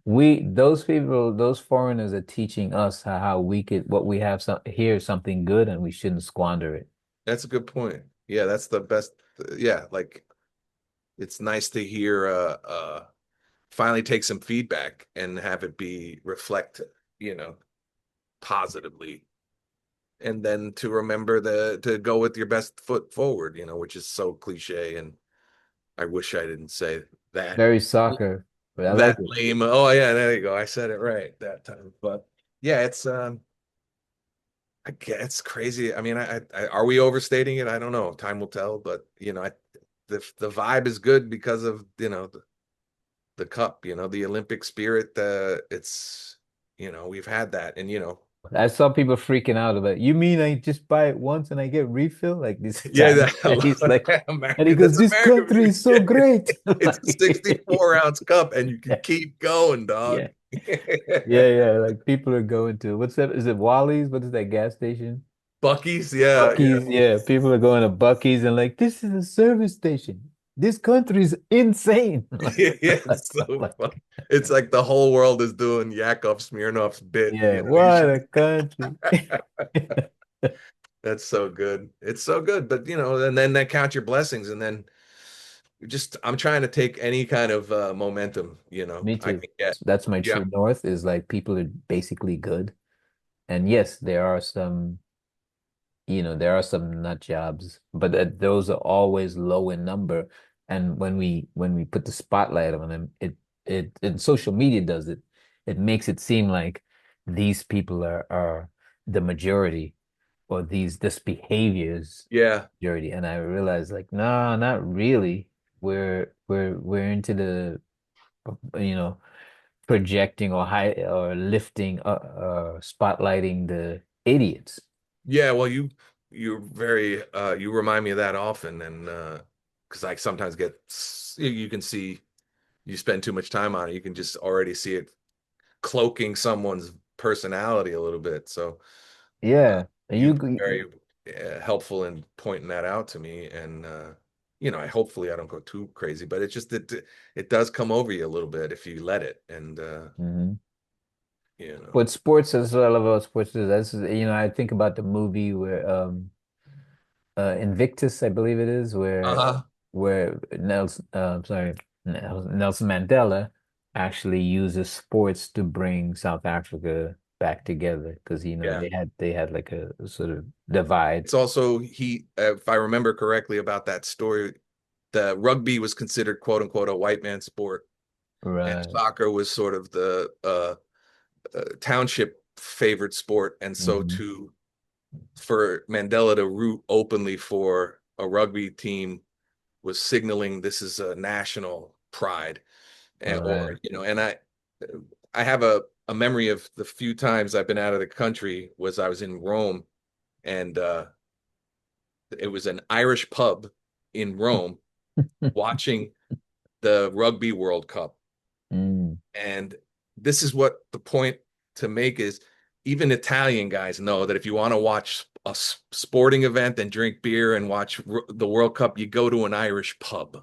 A: those people, those foreigners are teaching us how we could what we have here is something good and we shouldn't squander it.
B: That's a good point. Yeah, that's the best. Yeah, like it's nice to hear finally take some feedback and have it be reflect, you know, positively. And then to remember to go with your best foot forward, which is so cliche. And I wish I didn't say that.
A: Very soccer, but I
B: That
A: like it.
B: lame. Oh yeah, there you go. I said it right that time. But yeah, it's I guess it's crazy. I mean, are we overstating it? I don't know. Time will tell. But the vibe is good because of the cup, the Olympic spirit. It's we've had that, and
A: I saw people freaking out about it. You mean I just buy it once and I get refill? Like this
B: yeah,
A: Italian guy, he's like, and he
B: America.
A: goes,
B: That's
A: "This
B: America for
A: country
B: you.
A: is so
B: Yeah,
A: great."
B: it's a
A: Like,
B: 64-ounce cup, and you can
A: yeah,
B: keep going, dog.
A: yeah, yeah, yeah. Like people are going to what's that? Is it Wally's? What is that gas station?
B: Bucky's, yeah,
A: Bucky's. Yeah, people are going to Bucky's and like, this is a service station. This country's insane.
B: yeah,
A: Like,
B: yeah. It's so fun.
A: like,
B: It's like the whole world is doing Yakov Smirnoff's bit.
A: yeah,
B: You
A: what
B: should.
A: a country.
B: That's so good. It's so good. But and then count your blessings, and then I'm trying to take any kind of momentum,
A: Me
B: I
A: too.
B: can get.
A: That's my
B: Yeah.
A: true north is like people are basically good. And yes, there are some, there are some nut jobs, but those are always low in number. And when we put the spotlight on them, it and social media does it. It makes it seem like these people are the majority or this behavior is
B: Yeah.
A: majority. And I realized like, no, not really. We're into the you know projecting or high or lifting spotlighting the idiots.
B: Yeah, well, you're very you remind me of that often, and because I sometimes you can see you spend too much time on it, you can just already see it cloaking someone's personality a little bit. So uh,
A: Yeah. And
B: you've been very helpful in pointing that out to me, and I hopefully I don't go too crazy, but it's just that it does come over you a little bit if you let it, and
A: Mhm.
B: you know.
A: What sports as well about sports is that's I think about the movie where Invictus, I believe it is,
B: Uh-huh.
A: where Nelson Mandela actually uses sports to bring South Africa back together because
B: Yeah.
A: they had like a sort of divide.
B: It's also if I remember correctly about that story, the rugby was considered quote unquote a white man sport, and
A: Right.
B: soccer was sort of the township favored sport. And so
A: Hmm.
B: for Mandela to root openly for a rugby team was signaling this is a national pride, and or
A: Right.
B: and I have a memory of the few times I've been out of the country was I was in Rome, and it was an Irish pub in Rome watching the Rugby World Cup.
A: Mm.
B: And this is what the point to make is even Italian guys know that if you want to watch a sporting event and drink beer and watch the World Cup, you go to an Irish pub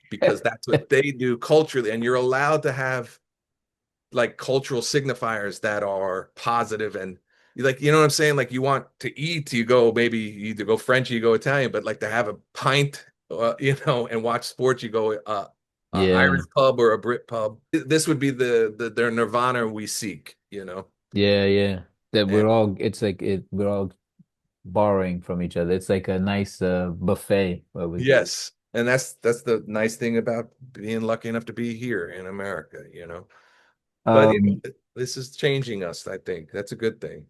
B: because that's what they do culturally. And you're allowed to have like cultural signifiers that are positive and like what I'm saying, like you want to eat, you go maybe you either go French or you go Italian, but like to have a pint and watch sports, you go Irish
A: Yeah.
B: pub or a Brit pub. This would be their nirvana we seek.
A: Yeah, yeah. That
B: And
A: we're all borrowing from each other. It's like a nice buffet where we
B: yes, and that's the nice thing about being lucky enough to be here in America. But
A: um
B: this is changing us, I think. That's a good thing.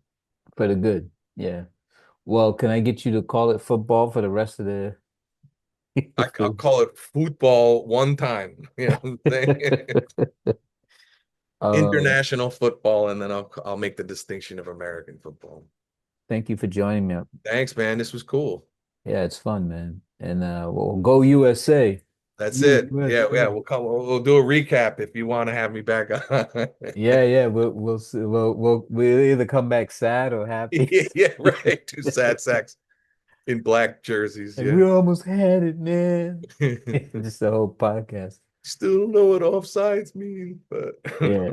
A: for the good. Yeah. Well, can I get you to call it football for the rest of the
B: I'll call it football one time, what I'm saying?
A: Um,
B: International football, and then I'll make the distinction of American football.
A: thank you for joining me.
B: Thanks, man. This was cool.
A: Yeah, it's fun, man. And we'll go USA.
B: That's it. Yeah, yeah.
A: USA.
B: We'll do a recap if you want to have me back on.
A: Yeah, yeah. We'll see. We'll either come back sad or happy.
B: Yeah, right. Two sad sacks in black jerseys.
A: Like
B: Yeah.
A: we almost had it, man. Just the whole podcast.
B: Still don't know what offsides mean, but
A: Yeah.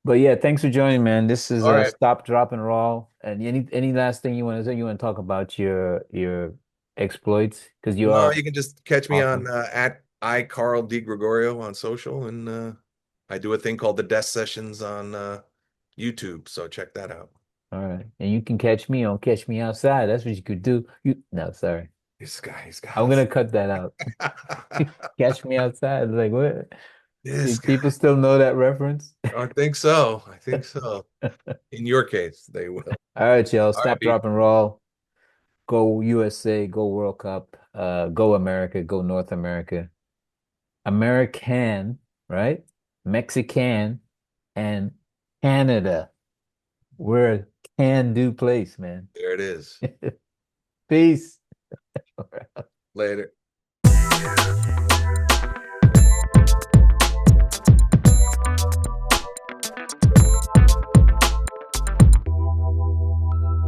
A: But yeah, thanks for joining, man. This is
B: all
A: a
B: right.
A: stop, drop, and roll. And any last thing you want to say? You want to talk about your exploits because you
B: No,
A: are
B: you can just catch me on
A: awesome.
B: at Carl De Gregorio on social, and I do a thing called the Death Sessions on YouTube. So check that out.
A: All right. And you can catch me on Catch Me Outside. That's what you could do. No, sorry.
B: This guy, he's got
A: I'm
B: us.
A: gonna cut that out. Catch Me Outside. Like what?
B: This
A: Do
B: guy.
A: people still know that reference?
B: I think so. I think so. In your case, they will.
A: All right, y'all.
B: All right,
A: Stop,
B: B.
A: drop, and roll. Go USA. Go World Cup. Go America, go North America. American, right? Mexican and Canada. We're a can-do place, man.
B: There it is.
A: Peace.
B: Later.